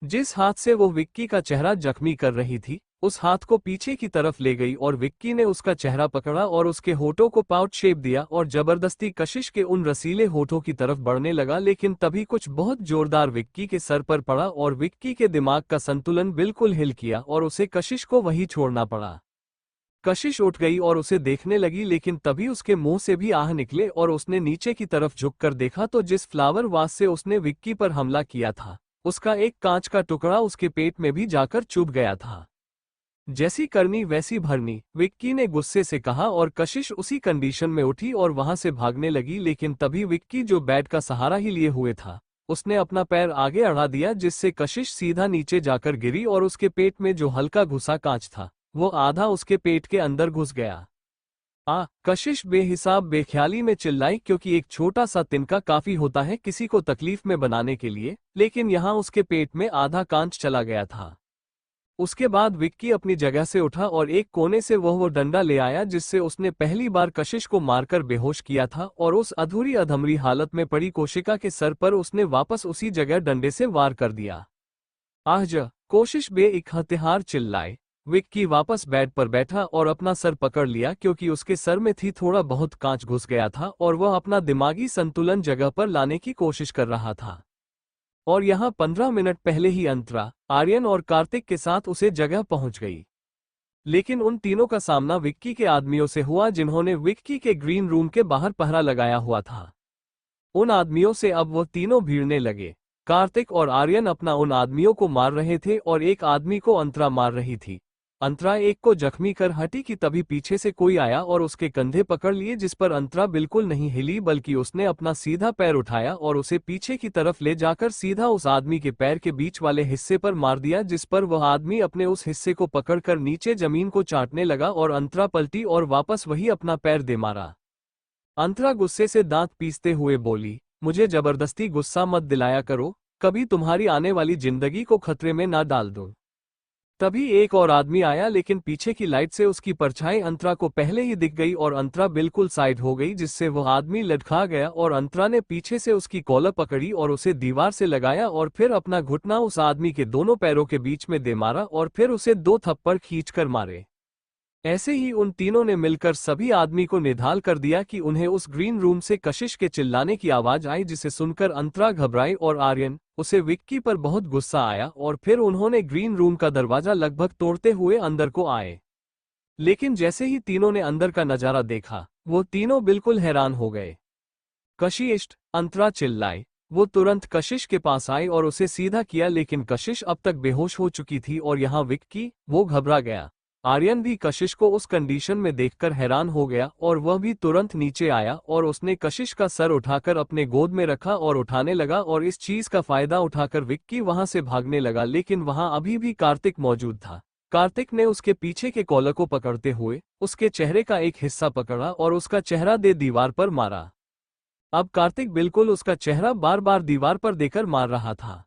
जिस हाथ से वो विक्की का चेहरा जख्मी कर रही थी, उस हाथ को पीछे की तरफ ले गई और विक्की ने उसका चेहरा पकड़ा और उसके होठों को पाउच शेप दिया और जबरदस्ती कशिश के उन रसीले होठों की तरफ बढ़ने लगा, लेकिन तभी कुछ बहुत जोरदार विक्की के सर पर पड़ा और विक्की के दिमाग का संतुलन बिल्कुल हिल गया और उसे कशिश को वहीं छोड़ना पड़ा। कशिश उठ गई और उसे देखने लगी, लेकिन तभी उसके मुंह से भी आह निकले और उसने नीचे की तरफ झुककर देखा तो जिस फ्लावर वास से उसने विक्की पर हमला किया था, उसका एक कांच का टुकड़ा उसके पेट में भी जाकर चुभ गया था। जैसी करनी वैसी भरनी, विक्की ने गुस्से से कहा और कशिश उसी कंडीशन में उठी और वहां से भागने लगी, लेकिन तभी विक्की जो बेड का सहारा ही लिए हुए था, उसने अपना पैर आगे अड़ा दिया, जिससे कशिश सीधा नीचे जाकर गिरी और उसके पेट में जो हल्का घुसा कांच था वो आधा उसके पेट के अंदर घुस गया। कशिश बेहिसाब बेख्याली में चिल्लाई, क्योंकि एक छोटा सा तिनका काफी होता है किसी को तकलीफ में बनाने के लिए, लेकिन यहाँ उसके पेट में आधा कांच चला गया था। उसके बाद विक्की अपनी जगह से उठा और एक कोने से वो डंडा ले आया जिससे उसने पहली बार कशिश को मारकर बेहोश किया था और उस अधूरी अधमरी हालत में पड़ी कोशिका के सर पर उसने वापस उसी जगह डंडे से वार कर दिया। आहज! कोशिश बे-इख्तियार चिल्लाए। विक्की वापस बेड पर बैठा और अपना सर पकड़ लिया, क्योंकि उसके सर में थी थोड़ा बहुत कांच घुस गया था और वह अपना दिमागी संतुलन जगह पर लाने की कोशिश कर रहा था। और यहाँ 15 मिनट पहले ही अंतरा, आर्यन और कार्तिक के साथ उसे जगह पहुंच गई। लेकिन उन तीनों का सामना विक्की के आदमियों से हुआ, जिन्होंने विक्की के ग्रीन रूम के बाहर पहरा लगाया हुआ था। उन आदमियों से अब वो तीनों भीड़ने लगे। कार्तिक और आर्यन अपना उन आदमियों को मार रहे थे और एक आदमी को अंतरा मार रही थी। अंतरा एक को जख्मी कर हटी कि तभी पीछे से कोई आया और उसके कंधे पकड़ लिए, जिस पर अंतरा बिल्कुल नहीं हिली, बल्कि उसने अपना सीधा पैर उठाया और उसे पीछे की तरफ ले जाकर सीधा उस आदमी के पैर के बीच वाले हिस्से पर मार दिया, जिस पर वह आदमी अपने उस हिस्से को पकड़कर नीचे जमीन को चाटने लगा और अंतरा पलटी और वापस वही अपना पैर दे मारा। अंतरा गुस्से से दांत पीसते हुए बोली, मुझे जबरदस्ती गुस्सा मत दिलाया करो, कभी तुम्हारी आने वाली जिंदगी को खतरे में ना डाल दूं। तभी एक और आदमी आया, लेकिन पीछे की लाइट से उसकी परछाई अंतरा को पहले ही दिख गई और अंतरा बिल्कुल साइड हो गई, जिससे वह आदमी लटका गया और अंतरा ने पीछे से उसकी कॉलर पकड़ी और उसे दीवार से लगाया और फिर अपना घुटना उस आदमी के दोनों पैरों के बीच में दे मारा और फिर उसे 2 थप्पड़ खींचकर मारे। ऐसे ही उन तीनों ने मिलकर सभी आदमी को निढाल कर दिया कि उन्हें उस ग्रीन रूम से कशिश के चिल्लाने की आवाज आई, जिसे सुनकर अंतरा घबराई और आर्यन, उसे विक्की पर बहुत गुस्सा आया और फिर उन्होंने ग्रीन रूम का दरवाजा लगभग तोड़ते हुए अंदर को आए। लेकिन जैसे ही तीनों ने अंदर का नजारा देखा, वो तीनों बिल्कुल हैरान हो गए। कशिश! अंतरा चिल्लाई। वो तुरंत कशिश के पास आई और उसे सीधा किया, लेकिन कशिश अब तक बेहोश हो चुकी थी और यहाँ विक्की, वो घबरा गया। आर्यन भी कशिश को उस कंडीशन में देखकर हैरान हो गया और वह भी तुरंत नीचे आया और उसने कशिश का सर उठाकर अपने गोद में रखा और उठाने लगा और इस चीज का फायदा उठाकर विक्की वहां से भागने लगा, लेकिन वहां अभी भी कार्तिक मौजूद था। कार्तिक ने उसके पीछे के कॉलर को पकड़ते हुए उसके चेहरे का एक हिस्सा पकड़ा और उसका चेहरा दे दीवार पर मारा। अब कार्तिक बिल्कुल उसका चेहरा बार बार दीवार पर देकर मार रहा था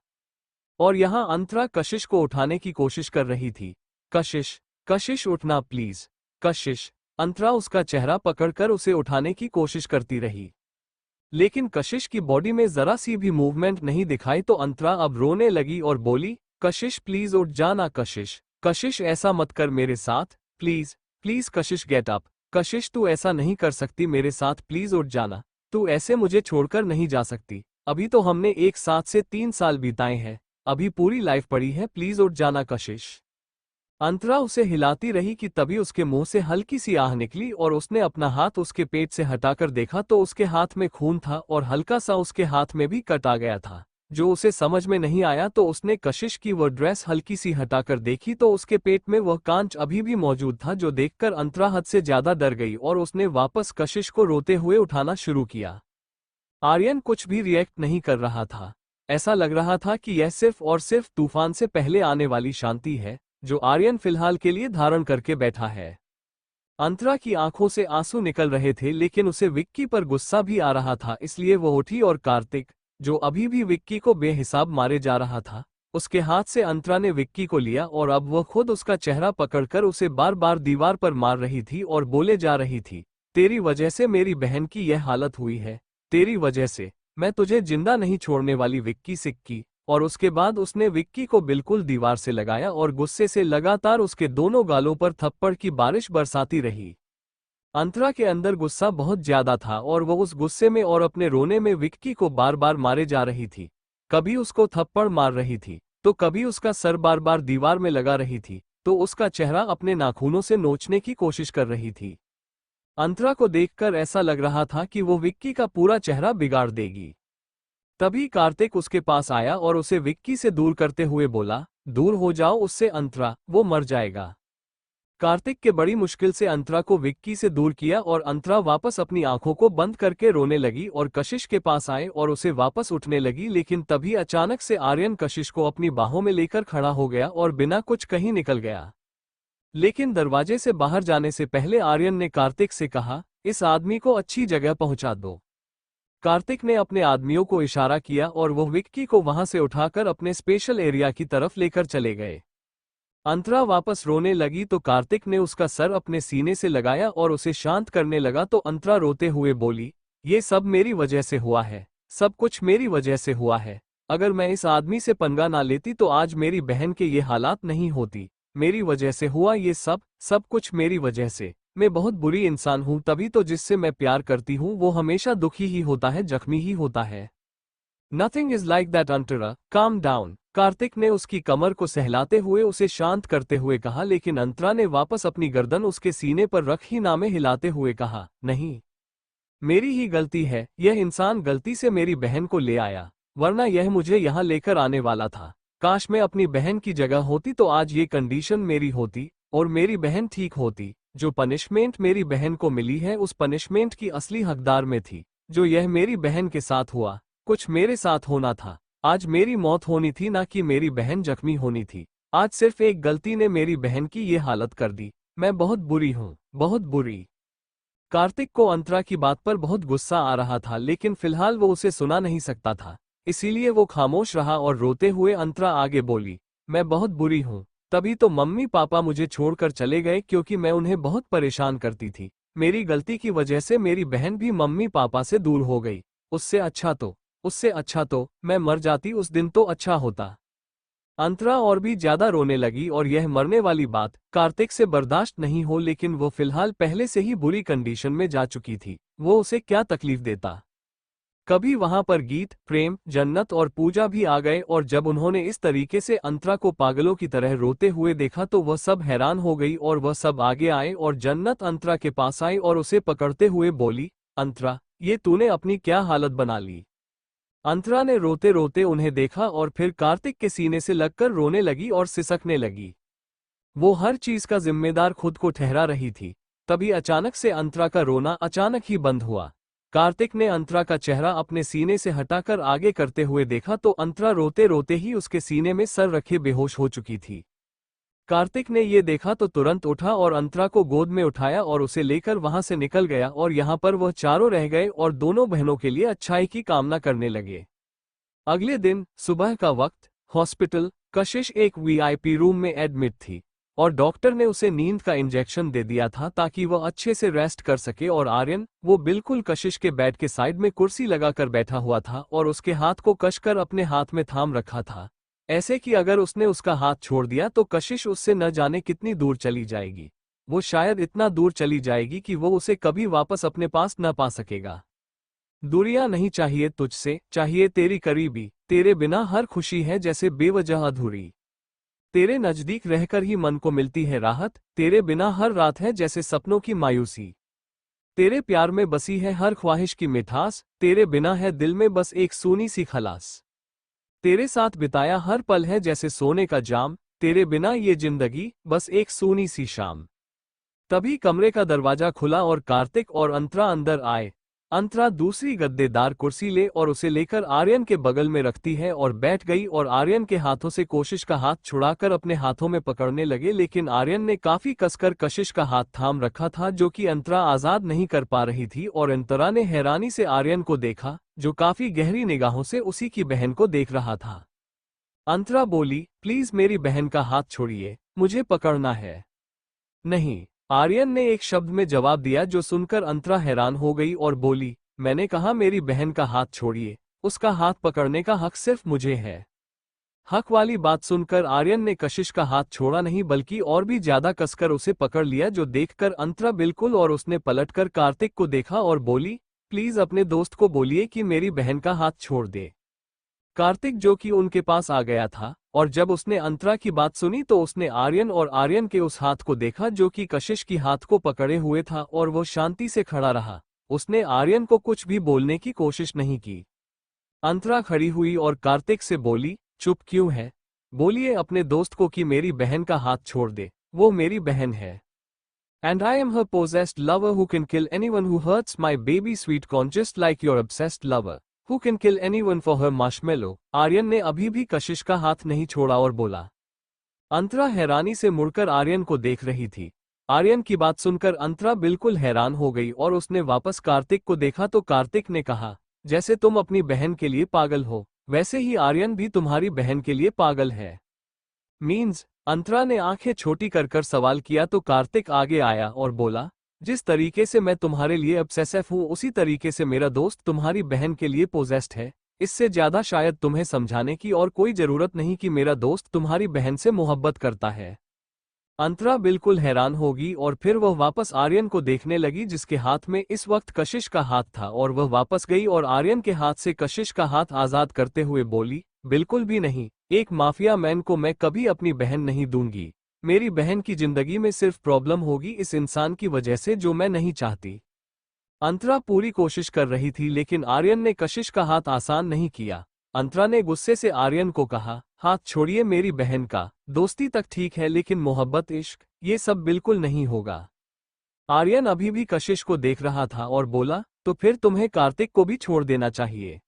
और यहाँ अंतरा कशिश को उठाने की कोशिश कर रही थी। कशिश! कशिश उठना प्लीज, कशिश! अंतरा उसका चेहरा पकड़कर उसे उठाने की कोशिश करती रही, लेकिन कशिश की बॉडी में जरा सी भी मूवमेंट नहीं दिखाई तो अंतरा अब रोने लगी और बोली, कशिश प्लीज उठ जाना कशिश, कशिश ऐसा मत कर मेरे साथ, please please Kashish get up, कशिश तू ऐसा नहीं कर सकती मेरे साथ, प्लीज उठ जाना, तू ऐसे मुझे छोड़कर नहीं जा सकती, अभी तो हमने एक साथ से 3 साल बिताए हैं, अभी पूरी लाइफ पड़ी है, प्लीज उठ जाना कशिश। अंतरा उसे हिलाती रही कि तभी उसके मुंह से हल्की सी आह निकली और उसने अपना हाथ उसके पेट से हटाकर देखा तो उसके हाथ में खून था और हल्का सा उसके हाथ में भी कट आ गया था। जो उसे समझ में नहीं आया तो उसने कशिश की वह ड्रेस हल्की सी हटाकर देखी तो उसके पेट में वह कांच अभी भी मौजूद था, जो देखकर अंतरा हद से ज्यादा डर गई और उसने वापस कशिश को रोते हुए उठाना शुरू किया। आर्यन कुछ भी रिएक्ट नहीं कर रहा था। ऐसा लग रहा था कि यह सिर्फ और सिर्फ तूफान से पहले आने वाली शांति है जो आर्यन फिलहाल के लिए धारण करके बैठा है। अंतरा की आंखों से आंसू निकल रहे थे लेकिन उसे विक्की पर गुस्सा भी आ रहा था, इसलिए वह उठी और कार्तिक, जो अभी भी विक्की को बेहिसाब मारे जा रहा था, उसके हाथ से अंतरा ने विक्की को लिया और अब वह खुद उसका चेहरा पकड़कर उसे बार बार दीवार पर मार रही थी और बोले जा रही थी, तेरी वजह से मेरी बहन की यह हालत हुई है, तेरी वजह से मैं तुझे जिंदा नहीं छोड़ने वाली विक्की सिक्की। और उसके बाद उसने विक्की को बिल्कुल दीवार से लगाया और गुस्से से लगातार उसके दोनों गालों पर थप्पड़ की बारिश बरसाती रही। अंतरा के अंदर गुस्सा बहुत ज्यादा था और वो उस गुस्से में और अपने रोने में विक्की को बार बार मारे जा रही थी। कभी उसको थप्पड़ मार रही थी तो कभी उसका सर बार बार दीवार में लगा रही थी तो उसका चेहरा अपने नाखूनों से नोचने की कोशिश कर रही थी। अंतरा को देखकर ऐसा लग रहा था कि वो विक्की का पूरा चेहरा बिगाड़ देगी। तभी कार्तिक उसके पास आया और उसे विक्की से दूर करते हुए बोला, दूर हो जाओ उससे अंतरा, वो मर जाएगा। कार्तिक के बड़ी मुश्किल से अंतरा को विक्की से दूर किया और अंतरा वापस अपनी आंखों को बंद करके रोने लगी और कशिश के पास आए और उसे वापस उठने लगी, लेकिन तभी अचानक से आर्यन कशिश को अपनी बाहों में लेकर खड़ा हो गया और बिना कुछ कहीं निकल गया। लेकिन दरवाजे से बाहर जाने से पहले आर्यन ने कार्तिक से कहा, इस आदमी को अच्छी जगह पहुंचा दो। कार्तिक ने अपने आदमियों को इशारा किया और वो विक्की को वहां से उठाकर अपने स्पेशल एरिया की तरफ लेकर चले गए। अंतरा वापस रोने लगी तो कार्तिक ने उसका सर अपने सीने से लगाया और उसे शांत करने लगा तो अंतरा रोते हुए बोली, ये सब मेरी वजह से हुआ है, सब कुछ मेरी वजह से हुआ है। अगर मैं इस आदमी से पंगा ना लेती तो आज मेरी बहन के ये हालात नहीं होती। मेरी वजह से हुआ ये सब कुछ मेरी वजह से। मैं बहुत बुरी इंसान हूं, तभी तो जिससे मैं प्यार करती हूं वो हमेशा दुखी ही होता है, जख्मी ही होता है। Nothing is like that Antara, calm down. Kartik ने उसकी कमर को सहलाते हुए उसे शांत करते हुए कहा, लेकिन अंतरा ने वापस अपनी गर्दन उसके सीने पर रख ही नामे हिलाते हुए कहा, नहीं, मेरी ही गलती है, यह इंसान गलती से मेरी बहन को ले आया, वरना यह मुझे यहाँ लेकर आने वाला था। काश मैं अपनी बहन की जगह होती तो आज ये कंडीशन मेरी होती और मेरी बहन ठीक होती। जो पनिशमेंट मेरी बहन को मिली है उस पनिशमेंट की असली हकदार में थी। जो यह मेरी बहन के साथ हुआ, कुछ मेरे साथ होना था। आज मेरी मौत होनी थी, ना कि मेरी बहन जख्मी होनी थी। आज सिर्फ एक गलती ने मेरी बहन की ये हालत कर दी। मैं बहुत बुरी हूँ, बहुत बुरी। कार्तिक को अंतरा की बात पर बहुत गुस्सा आ रहा था, लेकिन फिलहाल वो उसे सुना नहीं सकता था, इसीलिए वो खामोश रहा और रोते हुए अंतरा आगे बोली, मैं बहुत बुरी हूँ। तभी तो मम्मी पापा मुझे छोड़कर चले गए, क्योंकि मैं उन्हें बहुत परेशान करती थी। मेरी गलती की वजह से मेरी बहन भी मम्मी पापा से दूर हो गई। उससे अच्छा तो मैं मर जाती, उस दिन तो अच्छा होता। अंतरा और भी ज्यादा रोने लगी और यह मरने वाली बात कार्तिक से बर्दाश्त नहीं हो, लेकिन वो फिलहाल पहले से ही बुरी कंडीशन में जा चुकी थी। वो उसे क्या तकलीफ देता। कभी वहां पर गीत, प्रेम, जन्नत और पूजा भी आ गए और जब उन्होंने इस तरीके से अंतरा को पागलों की तरह रोते हुए देखा तो वह सब हैरान हो गई और वह सब आगे आए और जन्नत अंतरा के पास आई और उसे पकड़ते हुए बोली, अंतरा, ये तूने अपनी क्या हालत बना ली। अंतरा ने रोते रोते उन्हें देखा और फिर कार्तिक के सीने से लगकर रोने लगी और सिसकने लगी। वो हर चीज का जिम्मेदार खुद को ठहरा रही थी। तभी अचानक से अंतरा का रोना अचानक ही बंद हुआ। कार्तिक ने अंतरा का चेहरा अपने सीने से हटाकर आगे करते हुए देखा तो अंतरा रोते रोते ही उसके सीने में सर रखे बेहोश हो चुकी थी। कार्तिक ने ये देखा तो तुरंत उठा और अंतरा को गोद में उठाया और उसे लेकर वहां से निकल गया और यहाँ पर वह चारों रह गए और दोनों बहनों के लिए अच्छाई की कामना करने लगे। अगले दिन सुबह का वक्त, हॉस्पिटल। कशिश एक वीआईपी रूम में एडमिट थी और डॉक्टर ने उसे नींद का इंजेक्शन दे दिया था ताकि वह अच्छे से रेस्ट कर सके। और आर्यन, वो बिल्कुल कशिश के बेड के साइड में कुर्सी लगाकर बैठा हुआ था और उसके हाथ को कसकर अपने हाथ में थाम रखा था, ऐसे कि अगर उसने उसका हाथ छोड़ दिया तो कशिश उससे न जाने कितनी दूर चली जाएगी। वो शायद इतना दूर चली जाएगी कि वो उसे कभी वापस अपने पास न पा सकेगा। दूरियां नहीं चाहिए तुझसे, चाहिए तेरी करीबी। तेरे बिना हर खुशी है जैसे बेवजह अधूरी। तेरे नजदीक रहकर ही मन को मिलती है राहत, तेरे बिना हर रात है जैसे सपनों की मायूसी। तेरे प्यार में बसी है हर ख्वाहिश की मिठास, तेरे बिना है दिल में बस एक सूनी सी खलास। तेरे साथ बिताया हर पल है जैसे सोने का जाम, तेरे बिना ये जिंदगी बस एक सूनी सी शाम। तभी कमरे का दरवाजा खुला और कार्तिक और अंतरा अंदर आए। अंतरा दूसरी गद्देदार कुर्सी ले और उसे लेकर आर्यन के बगल में रखती है और बैठ गई और आर्यन के हाथों से कोशिश का हाथ छुड़ाकर अपने हाथों में पकड़ने लगे, लेकिन आर्यन ने काफी कसकर कशिश का हाथ थाम रखा था जो कि अंतरा आजाद नहीं कर पा रही थी। और अंतरा ने हैरानी से आर्यन को देखा जो काफी गहरी निगाहों से उसी की बहन को देख रहा था। अंतरा बोली, प्लीज मेरी बहन का हाथ छोड़िए, मुझे पकड़ना है। नहीं, आर्यन ने एक शब्द में जवाब दिया जो सुनकर अंतरा हैरान हो गई और बोली, मैंने कहा मेरी बहन का हाथ छोड़िए, उसका हाथ पकड़ने का हक सिर्फ मुझे है। हक वाली बात सुनकर आर्यन ने कशिश का हाथ छोड़ा नहीं बल्कि और भी ज्यादा कसकर उसे पकड़ लिया, जो देखकर अंतरा बिल्कुल और उसने पलटकर कार्तिक को देखा और बोली, प्लीज अपने दोस्त को बोलिए कि मेरी बहन का हाथ छोड़ दे। कार्तिक जो कि उनके पास आ गया था और जब उसने अंतरा की बात सुनी तो उसने आर्यन और आर्यन के उस हाथ को देखा जो कि कशिश की हाथ को पकड़े हुए था और वो शांति से खड़ा रहा। उसने आर्यन को कुछ भी बोलने की कोशिश नहीं की। अंतरा खड़ी हुई और कार्तिक से बोली, चुप क्यों है? बोलिए अपने दोस्त को कि मेरी बहन का हाथ छोड़ दे, वो मेरी बहन है। And I am her possessed lover who can kill anyone who hurts my baby sweet corn just like your obsessed lover who can kill anyone for her marshmallow। Aryan ने अभी भी कशिश का हाथ नहीं छोड़ा और बोला। अंतरा हैरानी से मुड़कर आर्यन को देख रही थी। आर्यन की बात सुनकर अंतरा बिल्कुल हैरान हो गई और उसने वापस कार्तिक को देखा तो कार्तिक ने कहा, जैसे तुम अपनी बहन के लिए पागल हो वैसे ही आर्यन भी तुम्हारी बहन के लिए पागल है। मीन्स? अंतरा ने आंखें छोटी कर कर सवाल किया तो कार्तिक आगे आया और बोला, जिस तरीके से मैं तुम्हारे लिए ऑब्सेसिव हूँ उसी तरीके से मेरा दोस्त तुम्हारी बहन के लिए पोजेस्ड है। इससे ज्यादा शायद तुम्हें समझाने की और कोई जरूरत नहीं कि मेरा दोस्त तुम्हारी बहन से मोहब्बत करता है। अंतरा बिल्कुल हैरान होगी और फिर वह वापस आर्यन को देखने लगी जिसके हाथ में इस वक्त कशिश का हाथ था और वह वापस गई और आर्यन के हाथ से कशिश का हाथ आजाद करते हुए बोली, बिल्कुल भी नहीं, एक माफिया मैन को मैं कभी अपनी बहन नहीं दूंगी। मेरी बहन की जिंदगी में सिर्फ प्रॉब्लम होगी इस इंसान की वजह से जो मैं नहीं चाहती। अंतरा पूरी कोशिश कर रही थी लेकिन आर्यन ने कशिश का हाथ आसान नहीं किया। अंतरा ने गुस्से से आर्यन को कहा, हाथ छोड़िए मेरी बहन का, दोस्ती तक ठीक है लेकिन मोहब्बत इश्क ये सब बिल्कुल नहीं होगा। आर्यन अभी भी कशिश को देख रहा था और बोला, तो फिर तुम्हें कार्तिक को भी छोड़ देना चाहिए।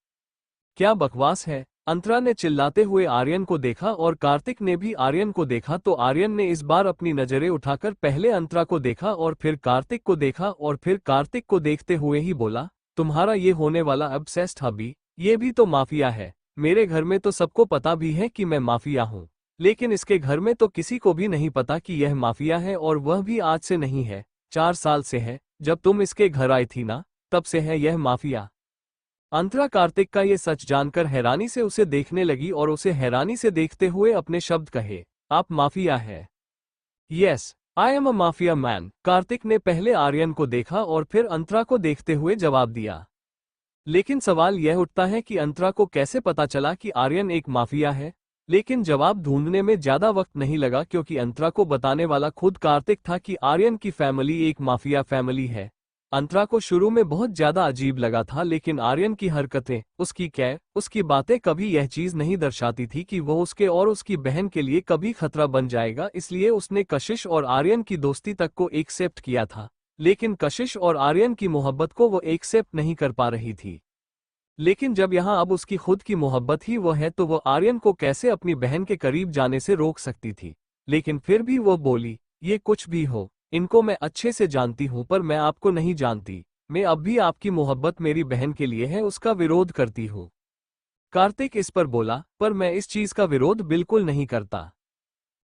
क्या बकवास है? अंतरा ने चिल्लाते हुए आर्यन को देखा और कार्तिक ने भी आर्यन को देखा तो आर्यन ने इस बार अपनी नजरें उठाकर पहले अंतरा को देखा और फिर कार्तिक को देखा और फिर कार्तिक को देखते हुए ही बोला, तुम्हारा ये होने वाला ऑब्सेस्ड हबी ये भी तो माफिया है। मेरे घर में तो सबको पता भी है कि मैं माफिया हूँ, लेकिन इसके घर में तो किसी को भी नहीं पता कि यह माफिया है और वह भी आज से नहीं है, 4 साल से है, जब तुम इसके घर आई थी ना तब से है यह माफिया। अंतरा कार्तिक का ये सच जानकर हैरानी से उसे देखने लगी और उसे हैरानी से देखते हुए अपने शब्द कहे, आप माफिया है? Yes, I am a mafia man. Kartik ने पहले आर्यन को देखा और फिर अंतरा को देखते हुए जवाब दिया। लेकिन सवाल यह उठता है कि अंतरा को कैसे पता चला कि आर्यन एक माफिया है? लेकिन जवाब ढूंढने में ज्यादा वक्त नहीं लगा क्योंकि अंतरा को बताने वाला खुद कार्तिक था कि आर्यन की फैमिली एक माफिया फैमिली है। अंतरा को शुरू में बहुत ज्यादा अजीब लगा था लेकिन आर्यन की हरकतें, उसकी कैर, उसकी बातें कभी यह चीज नहीं दर्शाती थी कि वो उसके और उसकी बहन के लिए कभी खतरा बन जाएगा, इसलिए उसने कशिश और आर्यन की दोस्ती तक को एक्सेप्ट किया था। लेकिन कशिश और आर्यन की मोहब्बत को वो एक्सेप्ट नहीं कर पा रही थी। लेकिन जब यहाँ अब उसकी खुद की मोहब्बत ही वो है तो वो आर्यन को कैसे अपनी बहन के करीब जाने से रोक सकती थी। लेकिन फिर भी वो बोली, ये कुछ भी हो, इनको मैं अच्छे से जानती हूँ पर मैं आपको नहीं जानती। मैं अब भी आपकी मोहब्बत मेरी बहन के लिए है उसका विरोध करती हूँ। कार्तिक इस पर बोला, पर मैं इस चीज का विरोध बिल्कुल नहीं करता।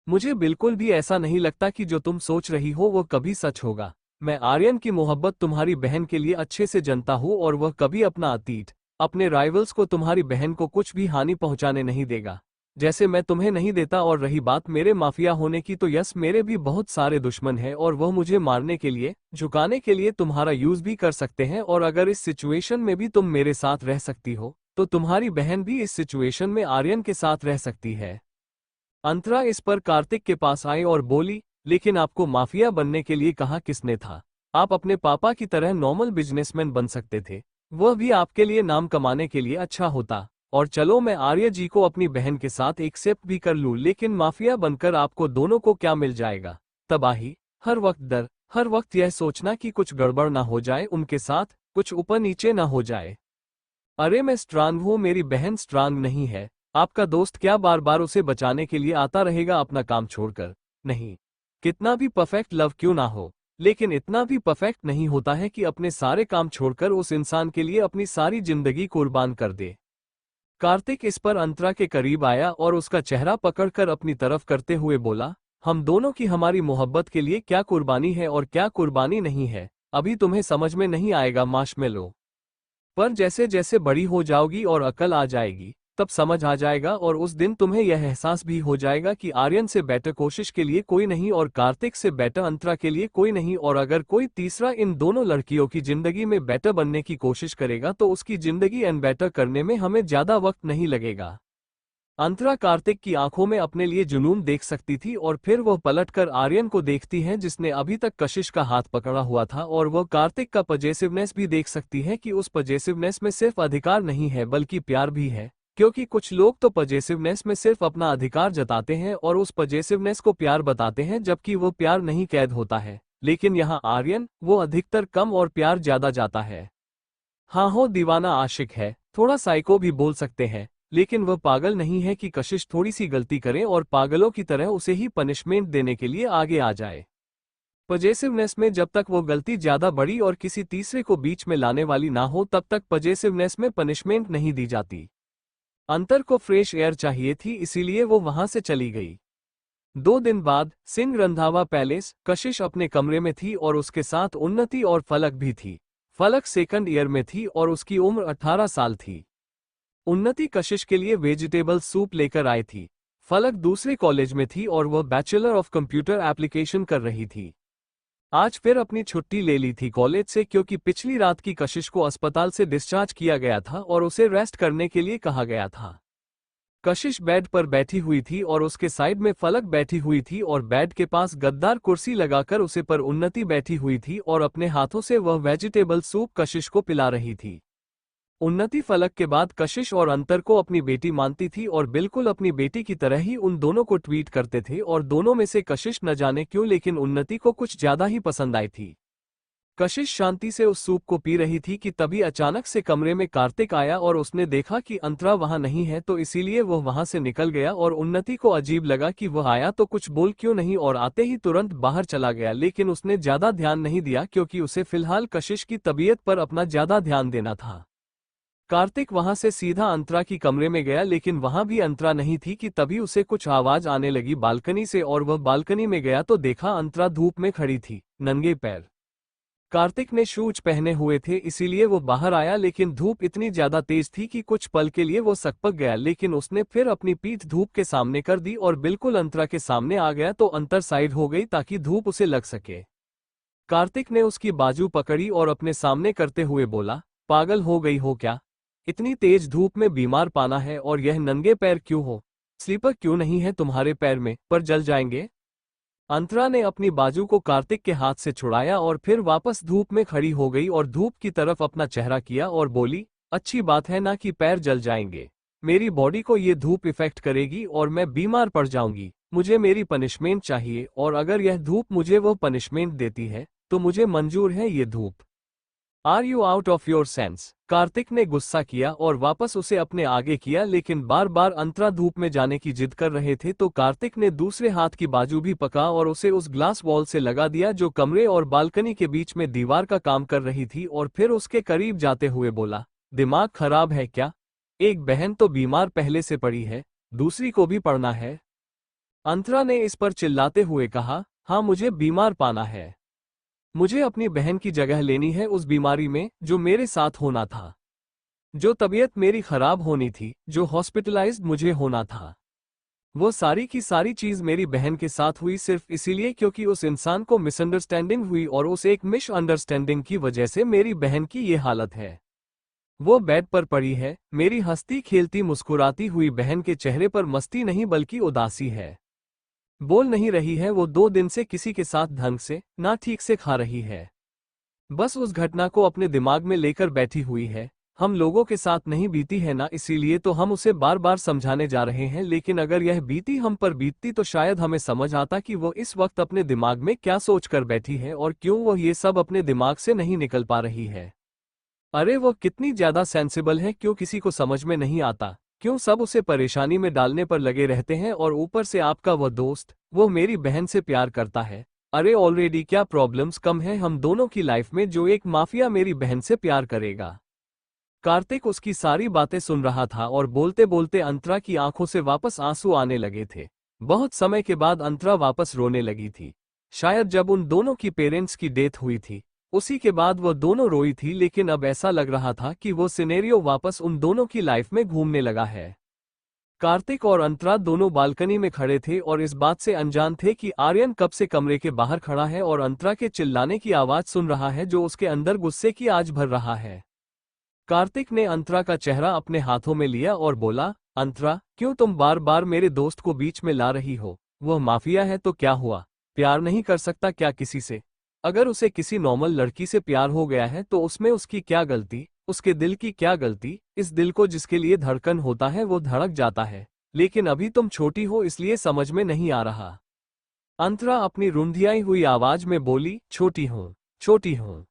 मुझे बिल्कुल भी ऐसा नहीं लगता कि जो तुम सोच रही हो वो कभी सच होगा। मैं आर्यन की मोहब्बत तुम्हारी बहन के लिए अच्छे से जानता हूँ और वह कभी अपना अतीत, अपने राइवल्स को तुम्हारी बहन को कुछ भी हानि पहुंचाने नहीं देगा, जैसे मैं तुम्हें नहीं देता। और रही बात मेरे माफिया होने की तो यस, मेरे भी बहुत सारे दुश्मन हैं और वह मुझे मारने के लिए, झुकाने के लिए तुम्हारा यूज भी कर सकते हैं। और अगर इस सिचुएशन में भी तुम मेरे साथ रह सकती हो तो तुम्हारी बहन भी इस सिचुएशन में आर्यन के साथ रह सकती है। अंतरा इस पर कार्तिक के पास आई और बोली, लेकिन आपको माफिया बनने के लिए कहा किसने था? आप अपने पापा की तरह नॉर्मल बिजनेसमैन बन सकते थे, वह भी आपके लिए नाम कमाने के लिए अच्छा होता। और चलो मैं आर्य जी को अपनी बहन के साथ एक्सेप्ट भी कर लूं, लेकिन माफिया बनकर आपको दोनों को क्या मिल जाएगा? तबाही, हर वक्त डर, हर वक्त यह सोचना कि कुछ गड़बड़ ना हो जाए उनके साथ, कुछ ऊपर नीचे ना हो जाए। अरे मैं स्ट्रांग हूं, मेरी बहन स्ट्रांग नहीं है। आपका दोस्त क्या बार बार उसे बचाने के लिए आता रहेगा अपना काम छोड़कर? नहीं, कितना भी परफेक्ट लव क्यों ना हो, लेकिन इतना भी परफेक्ट नहीं होता है कि अपने सारे काम छोड़कर उस इंसान के लिए अपनी सारी जिंदगी कुर्बान कर दे। कार्तिक इस पर अंतरा के करीब आया और उसका चेहरा पकड़कर अपनी तरफ करते हुए बोला, हम दोनों की हमारी मोहब्बत के लिए क्या कुर्बानी है और क्या कुर्बानी नहीं है, अभी तुम्हें समझ में नहीं आएगा मार्शमेलो। पर जैसे जैसे बड़ी हो जाओगी और अकल आ जाएगी, तब समझ आ जाएगा और उस दिन तुम्हें यह एहसास भी हो जाएगा कि आर्यन से बेटर कोशिश के लिए कोई नहीं और कार्तिक से बेटर अंतरा के लिए कोई नहीं, और अगर कोई तीसरा इन दोनों लड़कियों की जिंदगी में बेटर बनने की कोशिश करेगा तो उसकी जिंदगी एन बेटर करने में हमें ज्यादा वक्त नहीं लगेगा। अंतरा कार्तिक की आंखों में अपने लिए जुनून देख सकती थी और फिर वह पलटकर आर्यन को देखती है जिसने अभी तक कशिश का हाथ पकड़ा हुआ था, और वह कार्तिक का पजेसिवनेस भी देख सकती है कि उस पजेसिवनेस में सिर्फ अधिकार नहीं है बल्कि प्यार भी है, क्योंकि कुछ लोग तो पजेसिवनेस में सिर्फ अपना अधिकार जताते हैं और उस पजेसिवनेस को प्यार बताते हैं, जबकि वो प्यार नहीं कैद होता है। लेकिन यहाँ आर्यन, वो अधिकतर कम और प्यार ज्यादा जाता है। हाँ हो दीवाना आशिक है, थोड़ा साइको भी बोल सकते हैं, लेकिन वह पागल नहीं है कि कशिश थोड़ी सी गलती करे और पागलों की तरह उसे ही पनिशमेंट देने के लिए आगे आ जाए। पजेसिवनेस में जब तक वो गलती ज्यादा बड़ी और किसी तीसरे को बीच में लाने वाली ना हो तब तक पजेसिवनेस में पनिशमेंट नहीं दी जाती। अंतर को फ्रेश एयर चाहिए थी, इसीलिए वो वहां से चली गई। 2 दिन बाद सिंह रंधावा पैलेस, कशिश अपने कमरे में थी और उसके साथ उन्नति और फलक भी थी। फलक सेकंड ईयर में थी और उसकी उम्र 18 साल थी। उन्नति कशिश के लिए वेजिटेबल सूप लेकर आई थी। फलक दूसरे कॉलेज में थी और वह बैचलर ऑफ कंप्यूटर एप्लीकेशन कर रही थी। आज फिर अपनी छुट्टी ले ली थी कॉलेज से, क्योंकि पिछली रात की कशिश को अस्पताल से डिस्चार्ज किया गया था और उसे रेस्ट करने के लिए कहा गया था। कशिश बेड पर बैठी हुई थी और उसके साइड में फलक बैठी हुई थी और बेड के पास गद्दार कुर्सी लगाकर उसे पर उन्नति बैठी हुई थी और अपने हाथों से वह वेजिटेबल सूप कशिश को पिला रही थी। उन्नति फलक के बाद कशिश और अंतर को अपनी बेटी मानती थी और बिल्कुल अपनी बेटी की तरह ही उन दोनों को ट्वीट करते थे, और दोनों में से कशिश न जाने क्यों लेकिन उन्नति को कुछ ज्यादा ही पसंद आई थी। कशिश शांति से उस सूप को पी रही थी कि तभी अचानक से कमरे में कार्तिक आया और उसने देखा कि अंतरा वहां नहीं है, तो इसीलिए वह वहां से निकल गया और उन्नति को अजीब लगा कि वह आया तो कुछ बोल क्यों नहीं और आते ही तुरंत बाहर चला गया, लेकिन उसने ज्यादा ध्यान नहीं दिया क्योंकि उसे फिलहाल कशिश की तबीयत पर अपना ज्यादा ध्यान देना था। कार्तिक वहां से सीधा अंतरा की कमरे में गया, लेकिन वहां भी अंतरा नहीं थी कि तभी उसे कुछ आवाज आने लगी बालकनी से, और वह बालकनी में गया तो देखा अंतरा धूप में खड़ी थी, नंगे पैर। कार्तिक ने शूज पहने हुए थे इसीलिए वो बाहर आया, लेकिन धूप इतनी ज्यादा तेज थी कि कुछ पल के लिए वो सकपक गया, लेकिन उसने फिर अपनी पीठ धूप के सामने कर दी और बिल्कुल अंतरा के सामने आ गया तो अंतर साइड हो गई ताकि धूप उसे लग सके। कार्तिक ने उसकी बाजू पकड़ी और अपने सामने करते हुए बोला, पागल हो गई हो क्या? इतनी तेज धूप में बीमार पाना है और यह नंगे पैर क्यों हो? स्लीपर क्यों नहीं है तुम्हारे पैर में, पर जल जाएंगे? अंतरा ने अपनी बाजू को कार्तिक के हाथ से छुड़ाया और फिर वापस धूप में खड़ी हो गई और धूप की तरफ अपना चेहरा किया और बोली, अच्छी बात है ना कि पैर जल जाएंगे। मेरी बॉडी को ये धूप इफेक्ट करेगी और मैं बीमार पड़ जाऊंगी। मुझे मेरी पनिशमेंट चाहिए, और अगर यह धूप मुझे वो पनिशमेंट देती है तो मुझे मंजूर है ये धूप। Are you out of your sense? Kartik ने गुस्सा किया और वापस उसे अपने आगे किया, लेकिन बार बार अंतरा धूप में जाने की जिद कर रहे थे तो कार्तिक ने दूसरे हाथ की बाजू भी पकड़ा और उसे उस ग्लास वॉल से लगा दिया जो कमरे और बालकनी के बीच में दीवार का काम कर रही थी, और फिर उसके करीब जाते हुए बोला, दिमाग खराब है क्या? एक बहन तो बीमार पहले से पड़ी है, दूसरी को भी पड़ना है? अंतरा ने इस पर चिल्लाते हुए कहा, हाँ मुझे बीमार पाना है। मुझे अपनी बहन की जगह लेनी है उस बीमारी में जो मेरे साथ होना था, जो तबीयत मेरी खराब होनी थी, जो हॉस्पिटलाइज्ड मुझे होना था। वो सारी की सारी चीज मेरी बहन के साथ हुई सिर्फ इसीलिए क्योंकि उस इंसान को मिसअंडरस्टैंडिंग हुई और उस एक मिसअंडरस्टैंडिंग की वजह से मेरी बहन की ये हालत है। वो बेड पर पड़ी है, मेरी हंसती खेलती मुस्कुराती हुई बहन के चेहरे पर मस्ती नहीं बल्कि उदासी है। बोल नहीं रही है, वो 2 दिन से किसी के साथ ढंग से ना ठीक से खा रही है। बस उस घटना को अपने दिमाग में लेकर बैठी हुई है। हम लोगों के साथ नहीं बीती है ना, इसीलिए तो हम उसे बार बार समझाने जा रहे हैं, लेकिन अगर यह बीती हम पर बीतती तो शायद हमें समझ आता कि वो इस वक्त अपने दिमाग में क्या सोच कर बैठी है और क्यों वो ये सब अपने दिमाग से नहीं निकल पा रही है। अरे वो कितनी ज्यादा सेंसिबल है, क्यों किसी को समझ में नहीं आता, क्यों सब उसे परेशानी में डालने पर लगे रहते हैं, और ऊपर से आपका वह दोस्त, वो मेरी बहन से प्यार करता है। अरे ऑलरेडी क्या प्रॉब्लम्स कम है हम दोनों की लाइफ में, जो एक माफिया मेरी बहन से प्यार करेगा। कार्तिक उसकी सारी बातें सुन रहा था और बोलते बोलते अंतरा की आंखों से वापस आंसू आने लगे थे। बहुत समय के बाद अंतरा वापस रोने लगी थी। शायद जब उन दोनों की पेरेंट्स की डेथ हुई थी उसी के बाद वो दोनों रोई थी, लेकिन अब ऐसा लग रहा था कि वो सिनेरियो वापस उन दोनों की लाइफ में घूमने लगा है। कार्तिक और अंतरा दोनों बालकनी में खड़े थे और इस बात से अनजान थे कि आर्यन कब से कमरे के बाहर खड़ा है और अंतरा के चिल्लाने की आवाज सुन रहा है, जो उसके अंदर गुस्से की आग भर रहा है। कार्तिक ने अंतरा का चेहरा अपने हाथों में लिया और बोला, अंतरा, क्यों तुम बार बार मेरे दोस्त को बीच में ला रही हो? वह माफिया है तो क्या हुआ? प्यार नहीं कर सकता क्या किसी से? अगर उसे किसी नॉर्मल लड़की से प्यार हो गया है तो उसमें उसकी क्या गलती, उसके दिल की क्या गलती? इस दिल को जिसके लिए धड़कन होता है वो धड़क जाता है, लेकिन अभी तुम छोटी हो इसलिए समझ में नहीं आ रहा। अंतरा अपनी रुंधियाई हुई आवाज में बोली, छोटी हूँ, छोटी हूँ,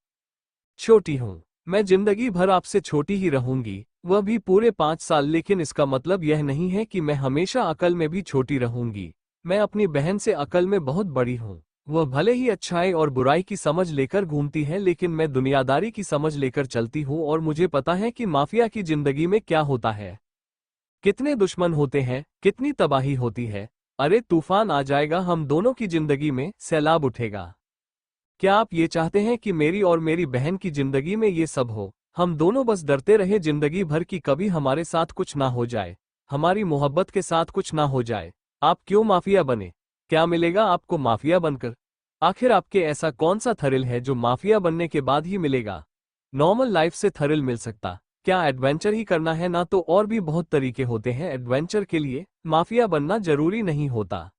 छोटी हूँ। मैं जिंदगी भर आपसे छोटी ही रहूंगी, वह भी पूरे 5 साल, लेकिन इसका मतलब यह नहीं है कि मैं हमेशा अकल में भी छोटी रहूंगी। मैं अपनी बहन से अकल में बहुत बड़ी हूँ। वह भले ही अच्छाई और बुराई की समझ लेकर घूमती है, लेकिन मैं दुनियादारी की समझ लेकर चलती हूँ और मुझे पता है कि माफिया की जिंदगी में क्या होता है, कितने दुश्मन होते हैं, कितनी तबाही होती है। अरे तूफान आ जाएगा, हम दोनों की जिंदगी में सैलाब उठेगा। क्या आप ये चाहते हैं कि मेरी और मेरी बहन की जिंदगी में ये सब हो? हम दोनों बस डरते रहे जिंदगी भर कि कभी हमारे साथ कुछ ना हो जाए, हमारी मोहब्बत के साथ कुछ ना हो जाए। आप क्यों माफिया बने? क्या मिलेगा आपको माफिया बनकर? आखिर आपके ऐसा कौन सा थ्रिल है जो माफिया बनने के बाद ही मिलेगा? नॉर्मल लाइफ से थ्रिल मिल सकता? क्या एडवेंचर ही करना है ना? तो और भी बहुत तरीके होते हैं एडवेंचर के लिए, माफिया बनना जरूरी नहीं होता।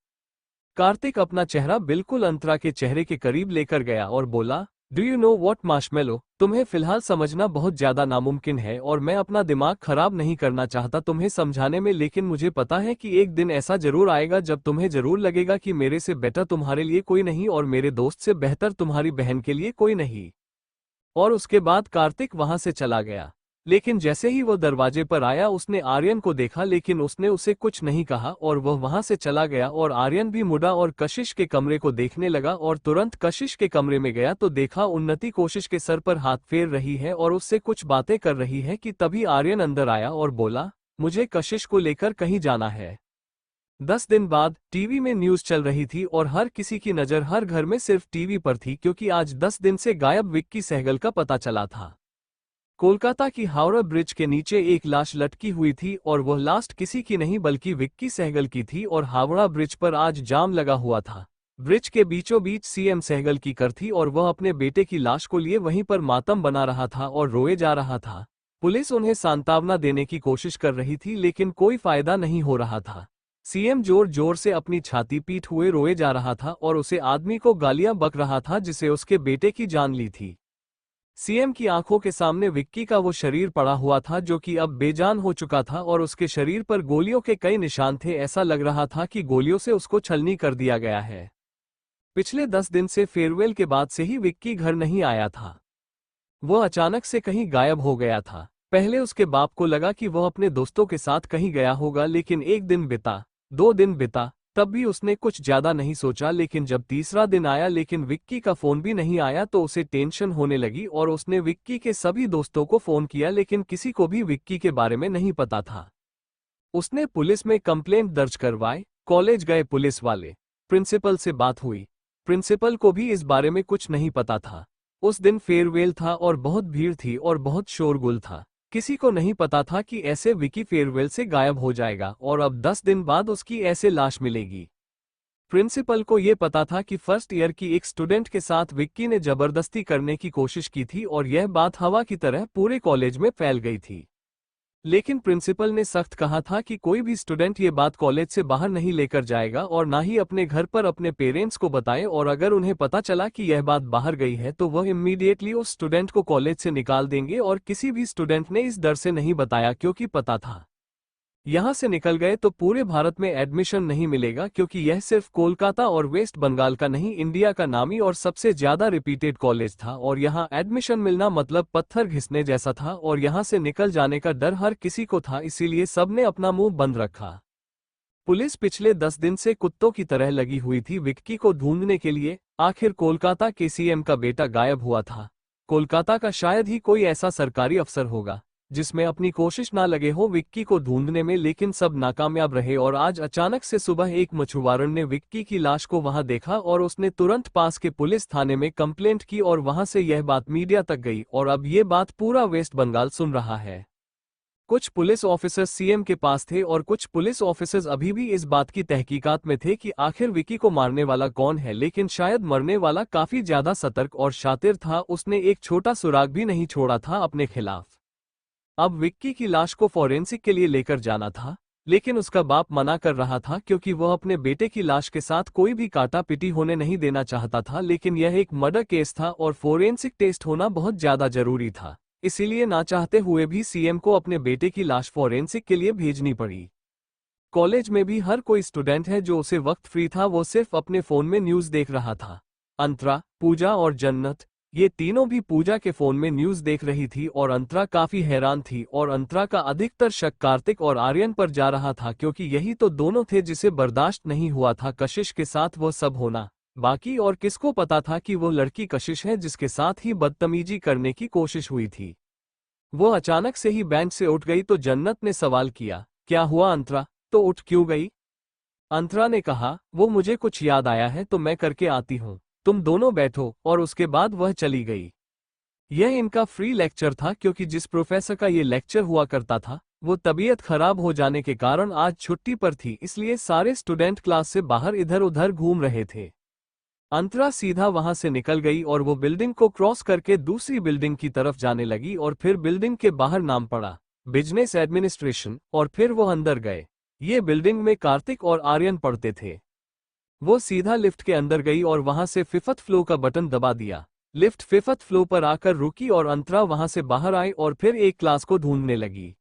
कार्तिक अपना चेहरा बिल्कुल अंतरा के चेहरे के करीब लेकर गया और बोला, do you know what marshmallow, तुम्हें फिलहाल समझना बहुत ज्यादा नामुमकिन है और मैं अपना दिमाग खराब नहीं करना चाहता तुम्हें समझाने में, लेकिन मुझे पता है कि एक दिन ऐसा जरूर आएगा जब तुम्हें जरूर लगेगा कि मेरे से बेटर तुम्हारे लिए कोई नहीं और मेरे दोस्त से बेहतर तुम्हारी बहन के लिए कोई नहीं। और उसके बाद कार्तिक वहां से चला गया। लेकिन जैसे ही वो दरवाजे पर आया उसने आर्यन को देखा, लेकिन उसने उसे कुछ नहीं कहा और वह वहां से चला गया और आर्यन भी मुड़ा और कशिश के कमरे को देखने लगा और तुरंत कशिश के कमरे में गया तो देखा उन्नति कोशिश के सर पर हाथ फेर रही है और उससे कुछ बातें कर रही है कि तभी आर्यन अंदर आया और बोला, मुझे कशिश को लेकर कहीं जाना है। 10 दिन बाद टीवी में न्यूज चल रही थी और हर किसी की नजर हर घर में सिर्फ टीवी पर थी, क्योंकि आज 10 दिन से गायब विक्की सहगल का पता चला था। कोलकाता की हावड़ा ब्रिज के नीचे एक लाश लटकी हुई थी और वह लाश किसी की नहीं बल्कि विक्की सहगल की थी और हावड़ा ब्रिज पर आज जाम लगा हुआ था। ब्रिज के बीचों बीच सीएम सहगल की कर थी और वह अपने बेटे की लाश को लिए वहीं पर मातम बना रहा था और रोए जा रहा था। पुलिस उन्हें सांत्वना देने की कोशिश कर रही थी, लेकिन कोई फायदा नहीं हो रहा था। सीएम जोर जोर से अपनी छाती पीट हुए रोए जा रहा था और उसे आदमी को गालियां बक रहा था जिसे उसके बेटे की जान ली थी। सीएम की आंखों के सामने विक्की का वो शरीर पड़ा हुआ था जो कि अब बेजान हो चुका था और उसके शरीर पर गोलियों के कई निशान थे। ऐसा लग रहा था कि गोलियों से उसको छलनी कर दिया गया है। पिछले 10 दिन से फेयरवेल के बाद से ही विक्की घर नहीं आया था। वह अचानक से कहीं गायब हो गया था। पहले उसके बाप को लगा कि वह अपने दोस्तों के साथ कहीं गया होगा, लेकिन एक दिन बीता, 2 दिन बीता, तब भी उसने कुछ ज्यादा नहीं सोचा। लेकिन जब तीसरा दिन आया लेकिन विक्की का फोन भी नहीं आया तो उसे टेंशन होने लगी और उसने विक्की के सभी दोस्तों को फोन किया, लेकिन किसी को भी विक्की के बारे में नहीं पता था। उसने पुलिस में कंप्लेंट दर्ज करवाई, कॉलेज गए पुलिस वाले, प्रिंसिपल से बात हुई, प्रिंसिपल को भी इस बारे में कुछ नहीं पता था। उस दिन फेयरवेल था और बहुत भीड़ थी और बहुत शोरगुल था। किसी को नहीं पता था कि ऐसे विकी फेयरवेल से गायब हो जाएगा और अब 10 दिन बाद उसकी ऐसे लाश मिलेगी। प्रिंसिपल को ये पता था कि फर्स्ट ईयर की एक स्टूडेंट के साथ विक्की ने जबरदस्ती करने की कोशिश की थी और यह बात हवा की तरह पूरे कॉलेज में फैल गई थी। लेकिन प्रिंसिपल ने सख्त कहा था कि कोई भी स्टूडेंट ये बात कॉलेज से बाहर नहीं लेकर जाएगा और ना ही अपने घर पर अपने पेरेंट्स को बताए, और अगर उन्हें पता चला कि यह बात बाहर गई है तो वह इमीडिएटली उस स्टूडेंट को कॉलेज से निकाल देंगे। और किसी भी स्टूडेंट ने इस डर से नहीं बताया, क्योंकि पता था यहां से निकल गए तो पूरे भारत में एडमिशन नहीं मिलेगा, क्योंकि यह सिर्फ कोलकाता और वेस्ट बंगाल का नहीं, इंडिया का नामी और सबसे ज्यादा रिपीटेड कॉलेज था और यहां एडमिशन मिलना मतलब पत्थर घिसने जैसा था और यहां से निकल जाने का डर हर किसी को था, इसीलिए सबने अपना मुंह बंद रखा। पुलिस पिछले 10 दिन से कुत्तों की तरह लगी हुई थी विक्की को ढूंढने के लिए। आखिर कोलकाता के सीएम का बेटा गायब हुआ था। कोलकाता का शायद ही कोई ऐसा सरकारी अफसर होगा जिसमें अपनी कोशिश ना लगे हो विक्की को ढूंढने में, लेकिन सब नाकामयाब रहे। और आज अचानक से सुबह एक मछुआरों ने विक्की की लाश को वहां देखा और उसने तुरंत पास के पुलिस थाने में कंप्लेंट की और वहां से यह बात मीडिया तक गई और अब ये बात पूरा वेस्ट बंगाल सुन रहा है। कुछ पुलिस ऑफिसर्स सीएम के पास थे और कुछ पुलिस ऑफिसर्स अभी भी इस बात की तहकीकात में थे कि आखिर विक्की को मारने वाला कौन है, लेकिन शायद मरने वाला काफी ज्यादा सतर्क और शातिर था। उसने एक छोटा सुराग भी नहीं छोड़ा था अपने खिलाफ। अब विक्की की लाश को फॉरेंसिक के लिए लेकर जाना था, लेकिन उसका बाप मना कर रहा था क्योंकि वह अपने बेटे की लाश के साथ कोई भी काटा पिटी होने नहीं देना चाहता था। लेकिन यह एक मर्डर केस था और फोरेंसिक टेस्ट होना बहुत ज्यादा जरूरी था, इसीलिए ना चाहते हुए भी सीएम को अपने बेटे की लाश फॉरेंसिक के लिए भेजनी पड़ी। कॉलेज में भी हर कोई स्टूडेंट है जो उसे वक्त फ्री था वो सिर्फ अपने फोन में न्यूज देख रहा था। अंतरा, पूजा और जन्नत, ये तीनों भी पूजा के फोन में न्यूज देख रही थी और अंतरा काफी हैरान थी। और अंतरा का अधिकतर शक कार्तिक और आर्यन पर जा रहा था, क्योंकि यही तो दोनों थे जिसे बर्दाश्त नहीं हुआ था कशिश के साथ वो सब होना। बाकी और किसको पता था कि वो लड़की कशिश है जिसके साथ ही बदतमीजी करने की कोशिश हुई थी। वो अचानक से ही बेंच से उठ गई तो जन्नत ने सवाल किया, क्या हुआ अंतरा, तो उठ क्यों गई? अंतरा ने कहा, वो मुझे कुछ याद आया है तो मैं करके आती हूँ, तुम दोनों बैठो। और उसके बाद वह चली गई। यह इनका फ्री लेक्चर था, क्योंकि जिस प्रोफेसर का ये लेक्चर हुआ करता था वो तबीयत खराब हो जाने के कारण आज छुट्टी पर थी, इसलिए सारे स्टूडेंट क्लास से बाहर इधर उधर घूम रहे थे। अंतरा सीधा वहां से निकल गई और वो बिल्डिंग को क्रॉस करके दूसरी बिल्डिंग की तरफ जाने लगी और फिर बिल्डिंग के बाहर नाम पड़ा, बिजनेस एडमिनिस्ट्रेशन, और फिर वो अंदर गए। ये बिल्डिंग में कार्तिक और आर्यन पढ़ते थे। वो सीधा लिफ्ट के अंदर गई और वहां से 5th फ्लोर का बटन दबा दिया। लिफ्ट 5th फ्लोर पर आकर रुकी और अंतरा वहां से बाहर आई और फिर एक क्लास को ढूंढने लगी।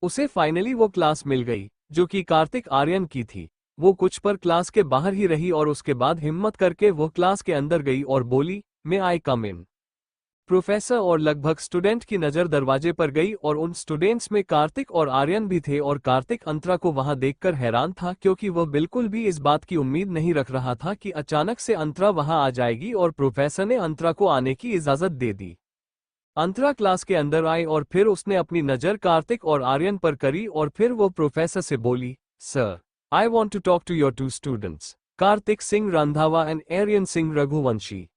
उसे फाइनली वो क्लास मिल गई जो कि कार्तिक आर्यन की थी। वो कुछ पर क्लास के बाहर ही रही और उसके बाद हिम्मत करके वो क्लास के अंदर गई और बोली, मे आई कम इन? प्रोफेसर और लगभग स्टूडेंट की नज़र दरवाजे पर गई और उन स्टूडेंट्स में कार्तिक और आर्यन भी थे। और कार्तिक अंतरा को वहां देखकर हैरान था, क्योंकि वह बिल्कुल भी इस बात की उम्मीद नहीं रख रहा था कि अचानक से अंतरा वहां आ जाएगी, और प्रोफेसर ने अंतरा को आने की इजाजत दे दी। अंतरा क्लास के अंदर आई और फिर उसने अपनी नज़र कार्तिक और आर्यन पर करी और फिर वो प्रोफेसर से बोली, sir, I want to talk to your 2 students, Kartik Singh Randhawa and Aryan Singh Raghuvanshi.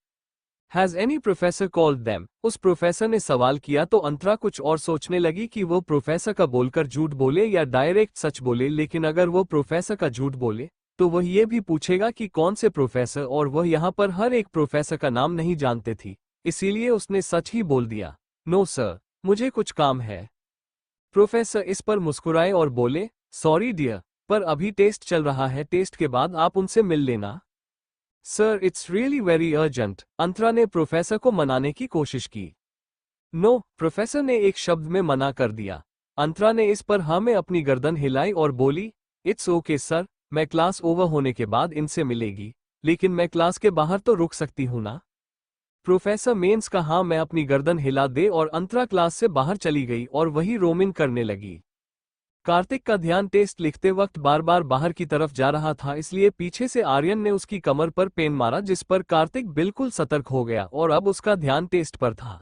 Has any professor called them? उस प्रोफेसर ने सवाल किया तो अंतरा कुछ और सोचने लगी कि वो प्रोफेसर का बोलकर झूठ बोले या डायरेक्ट सच बोले, लेकिन अगर वो प्रोफेसर का झूठ बोले तो वह ये भी पूछेगा कि कौन से प्रोफेसर, और वह यहाँ पर हर एक प्रोफेसर का नाम नहीं जानते थी, इसीलिए उसने सच ही बोल दिया, नो सर, मुझे कुछ काम है। प्रोफेसर इस पर मुस्कुराए और बोले, सॉरी डियर, पर अभी टेस्ट चल रहा है, टेस्ट के बाद आप उनसे मिल लेना। Sir, it's really very urgent. Antara ने प्रोफेसर को मनाने की कोशिश की। नो, प्रोफेसर ने एक शब्द में मना कर दिया। अंतरा ने इस पर हाँ में अपनी गर्दन हिलाई और बोली, इट्स ओके सर, मैं क्लास ओवर होने के बाद इनसे मिलेगी, लेकिन मैं क्लास के बाहर तो रुक सकती हूँ ना? प्रोफेसर मेंस का हाँ मैं अपनी गर्दन हिला दे और अंतरा क्लास से बाहर चली गई और वही रोमिंग करने लगी। कार्तिक का ध्यान टेस्ट लिखते वक्त बार बार बाहर की तरफ जा रहा था, इसलिए पीछे से आर्यन ने उसकी कमर पर पेन मारा, जिस पर कार्तिक बिल्कुल सतर्क हो गया और अब उसका ध्यान टेस्ट पर था।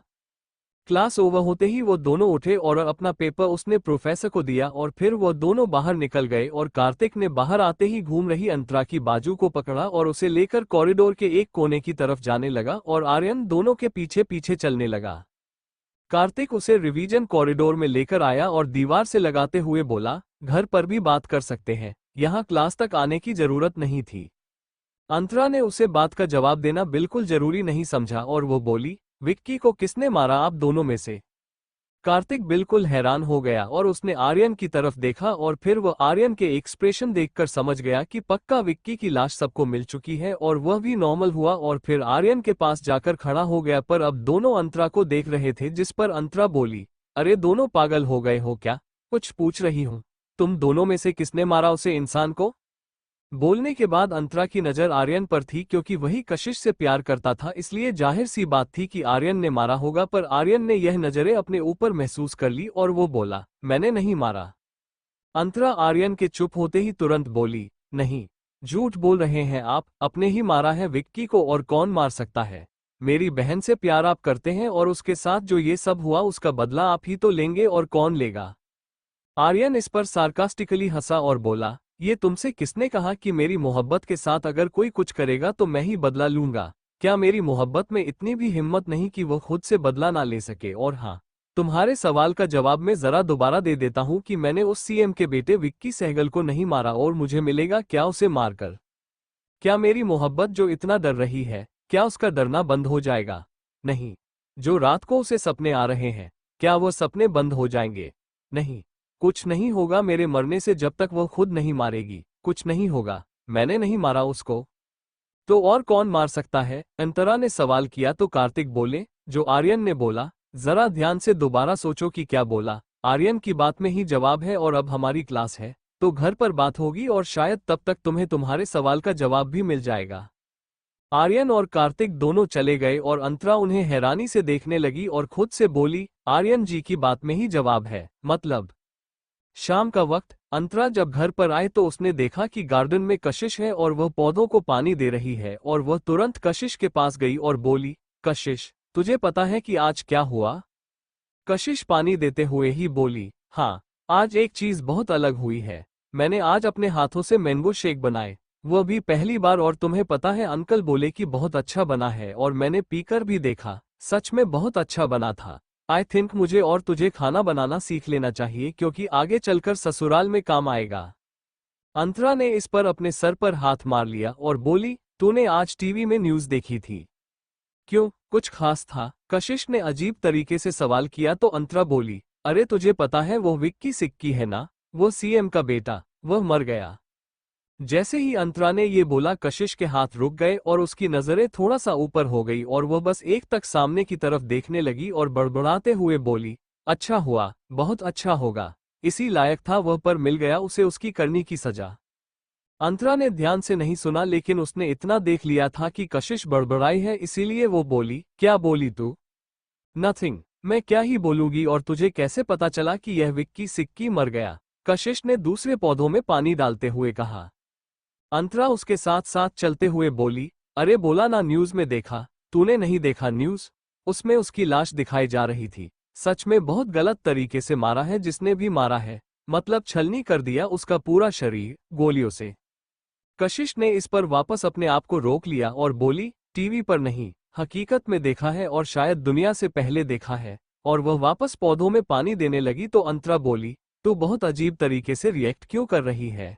क्लास ओवर होते ही वो दोनों उठे और अपना पेपर उसने प्रोफेसर को दिया और फिर वो दोनों बाहर निकल गए और कार्तिक ने बाहर आते ही घूम रही अंतरा की बाजू को पकड़ा और उसे लेकर कॉरिडोर के एक कोने की तरफ जाने लगा और आर्यन दोनों के पीछे पीछे चलने लगा। कार्तिक उसे रिवीजन कॉरिडोर में लेकर आया और दीवार से लगाते हुए बोला, घर पर भी बात कर सकते हैं, यहाँ क्लास तक आने की जरूरत नहीं थी। अंतरा ने उसे बात का जवाब देना बिल्कुल जरूरी नहीं समझा और वो बोली, विक्की को किसने मारा आप दोनों में से? कार्तिक बिल्कुल हैरान हो गया और उसने आर्यन की तरफ देखा और फिर वह आर्यन के एक्सप्रेशन देखकर समझ गया कि पक्का विक्की की लाश सबको मिल चुकी है और वह भी नॉर्मल हुआ और फिर आर्यन के पास जाकर खड़ा हो गया। पर अब दोनों अंतरा को देख रहे थे, जिस पर अंतरा बोली, अरे दोनों पागल हो गए हो क्या? कुछ पूछ रही हूँ। तुम दोनों में से किसने मारा उसे इंसान को? बोलने के बाद अंतरा की नजर आर्यन पर थी, क्योंकि वही कशिश से प्यार करता था, इसलिए जाहिर सी बात थी कि आर्यन ने मारा होगा। पर आर्यन ने यह नजरें अपने ऊपर महसूस कर ली और वो बोला, मैंने नहीं मारा। अंतरा आर्यन के चुप होते ही तुरंत बोली, नहीं, झूठ बोल रहे हैं आप, अपने ही मारा है विक्की को, और कौन मार सकता है? मेरी बहन से प्यार आप करते हैं और उसके साथ जो ये सब हुआ उसका बदला आप ही तो लेंगे, और कौन लेगा? आर्यन इस पर सार्कास्टिकली हंसा और बोला, ये तुमसे किसने कहा कि मेरी मोहब्बत के साथ अगर कोई कुछ करेगा तो मैं ही बदला लूंगा? क्या मेरी मोहब्बत में इतनी भी हिम्मत नहीं कि वो खुद से बदला ना ले सके? और हाँ, तुम्हारे सवाल का जवाब मैं जरा दोबारा दे देता हूँ कि मैंने उस सीएम के बेटे विक्की सहगल को नहीं मारा, और मुझे मिलेगा क्या उसे मारकर? क्या मेरी मोहब्बत जो इतना डर रही है, क्या उसका डरना बंद हो जाएगा? नहीं। जो रात को उसे सपने आ रहे हैं, क्या वो सपने बंद हो जाएंगे? नहीं। कुछ नहीं होगा मेरे मरने से जब तक वो खुद नहीं मारेगी, कुछ नहीं होगा। मैंने नहीं मारा उसको। तो और कौन मार सकता है? अंतरा ने सवाल किया तो कार्तिक बोले, जो आर्यन ने बोला। जरा ध्यान से दोबारा सोचो कि क्या बोला। आर्यन की बात में ही जवाब है, और अब हमारी क्लास है तो घर पर बात होगी और शायद तब तक तुम्हें तुम्हारे सवाल का जवाब भी मिल जाएगा। आर्यन और कार्तिक दोनों चले गए और अंतरा उन्हें हैरानी से देखने लगी और खुद से बोली, आर्यन जी की बात में ही जवाब है, मतलब? शाम का वक्त अंतरा जब घर पर आए तो उसने देखा कि गार्डन में कशिश है और वह पौधों को पानी दे रही है, और वह तुरंत कशिश के पास गई और बोली, कशिश, तुझे पता है कि आज क्या हुआ? कशिश पानी देते हुए ही बोली, हाँ, आज एक चीज बहुत अलग हुई है। मैंने आज अपने हाथों से मैंगो शेक बनाए, वह भी पहली बार, और तुम्हें पता है अंकल बोले कि बहुत अच्छा बना है, और मैंने पीकर भी देखा, सच में बहुत अच्छा बना था। आई थिंक मुझे और तुझे खाना बनाना सीख लेना चाहिए, क्योंकि आगे चलकर ससुराल में काम आएगा। अंतरा ने इस पर अपने सर पर हाथ मार लिया और बोली, तूने आज टीवी में न्यूज़ देखी थी? क्यों, कुछ खास था? कशिश ने अजीब तरीके से सवाल किया तो अंतरा बोली, अरे तुझे पता है वो विक्की सिक्की है ना, वो सीएम का बेटा, वह मर गया। जैसे ही अंतरा ने ये बोला कशिश के हाथ रुक गए और उसकी नजरें थोड़ा सा ऊपर हो गई और वह बस एक तक सामने की तरफ देखने लगी और बड़बड़ाते हुए बोली, अच्छा हुआ, बहुत अच्छा होगा, इसी लायक था वह, पर मिल गया उसे उसकी करनी की सजा। अंतरा ने ध्यान से नहीं सुना, लेकिन उसने इतना देख लिया था कि कशिश बड़बड़ाई है, इसीलिए वो बोली, क्या बोली तू? नथिंग, मैं क्या ही बोलूंगी, और तुझे कैसे पता चला कि यह विक्की सिक्की मर गया? कशिश ने दूसरे पौधों में पानी डालते हुए कहा। अंतरा उसके साथ साथ चलते हुए बोली, अरे बोला ना न्यूज़ में देखा। तूने नहीं देखा न्यूज़? उसमें उसकी लाश दिखाई जा रही थी। सच में बहुत गलत तरीके से मारा है जिसने भी मारा है, मतलब छलनी कर दिया उसका पूरा शरीर गोलियों से। कशिश ने इस पर वापस अपने आप को रोक लिया और बोली, टीवी पर नहीं, हकीकत में देखा है, और शायद दुनिया से पहले देखा है। और वह वापस पौधों में पानी देने लगी तो अंतरा बोली, तू बहुत अजीब तरीके से रिएक्ट क्यों कर रही है?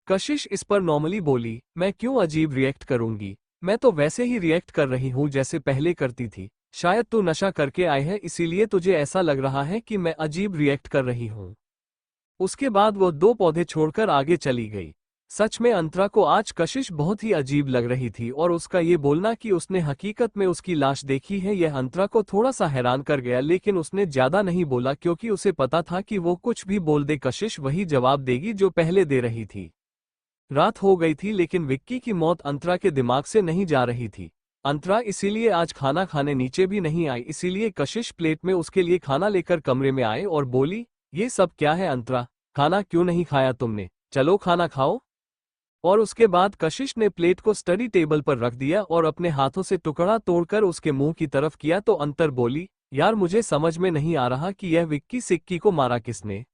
कशिश इस पर नॉर्मली बोली, मैं क्यों अजीब रिएक्ट करूंगी, मैं तो वैसे ही रिएक्ट कर रही हूँ जैसे पहले करती थी। शायद तू नशा करके आई है, इसीलिए तुझे ऐसा लग रहा है कि मैं अजीब रिएक्ट कर रही हूँ। उसके बाद वो दो पौधे छोड़कर आगे चली गई। सच में अंतरा को आज कशिश बहुत ही अजीब लग रही थी, और उसका ये बोलना कि उसने हकीकत में उसकी लाश देखी है यह अंतरा को थोड़ा सा हैरान कर गया, लेकिन उसने ज्यादा नहीं बोला क्योंकि उसे पता था कि वो कुछ भी बोल दे कशिश वही जवाब देगी जो पहले दे रही थी। रात हो गई थी, लेकिन विक्की की मौत अंतरा के दिमाग से नहीं जा रही थी। अंतरा इसीलिए आज खाना खाने नीचे भी नहीं आई, इसीलिए कशिश प्लेट में उसके लिए खाना लेकर कमरे में आए और बोली, ये सब क्या है अंतरा, खाना क्यों नहीं खाया तुमने? चलो खाना खाओ। और उसके बाद कशिश ने प्लेट को स्टडी टेबल पर रख दिया और अपने हाथों से टुकड़ा तोड़कर उसके मुंह की तरफ किया तो अंतर बोली, यार मुझे समझ में नहीं आ रहा कि यह विक्की सिक्की को मारा किसने?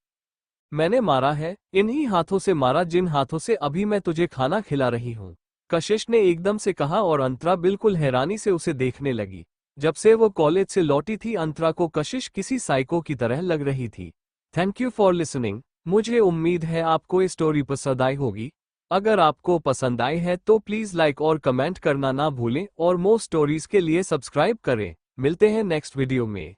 मैंने मारा है, इन्हीं हाथों से मारा जिन हाथों से अभी मैं तुझे खाना खिला रही हूँ, कशिश ने एकदम से कहा, और अंतरा बिल्कुल हैरानी से उसे देखने लगी। जब से वो कॉलेज से लौटी थी अंतरा को कशिश किसी साइको की तरह लग रही थी। Thank you for listening. मुझे उम्मीद है आपको ये स्टोरी पसंद आई होगी। अगर आपको पसंद आई है तो प्लीज़ लाइक और कमेंट करना ना भूलें और मोर स्टोरीज के लिए सब्सक्राइब करें। मिलते हैं नेक्स्ट वीडियो में।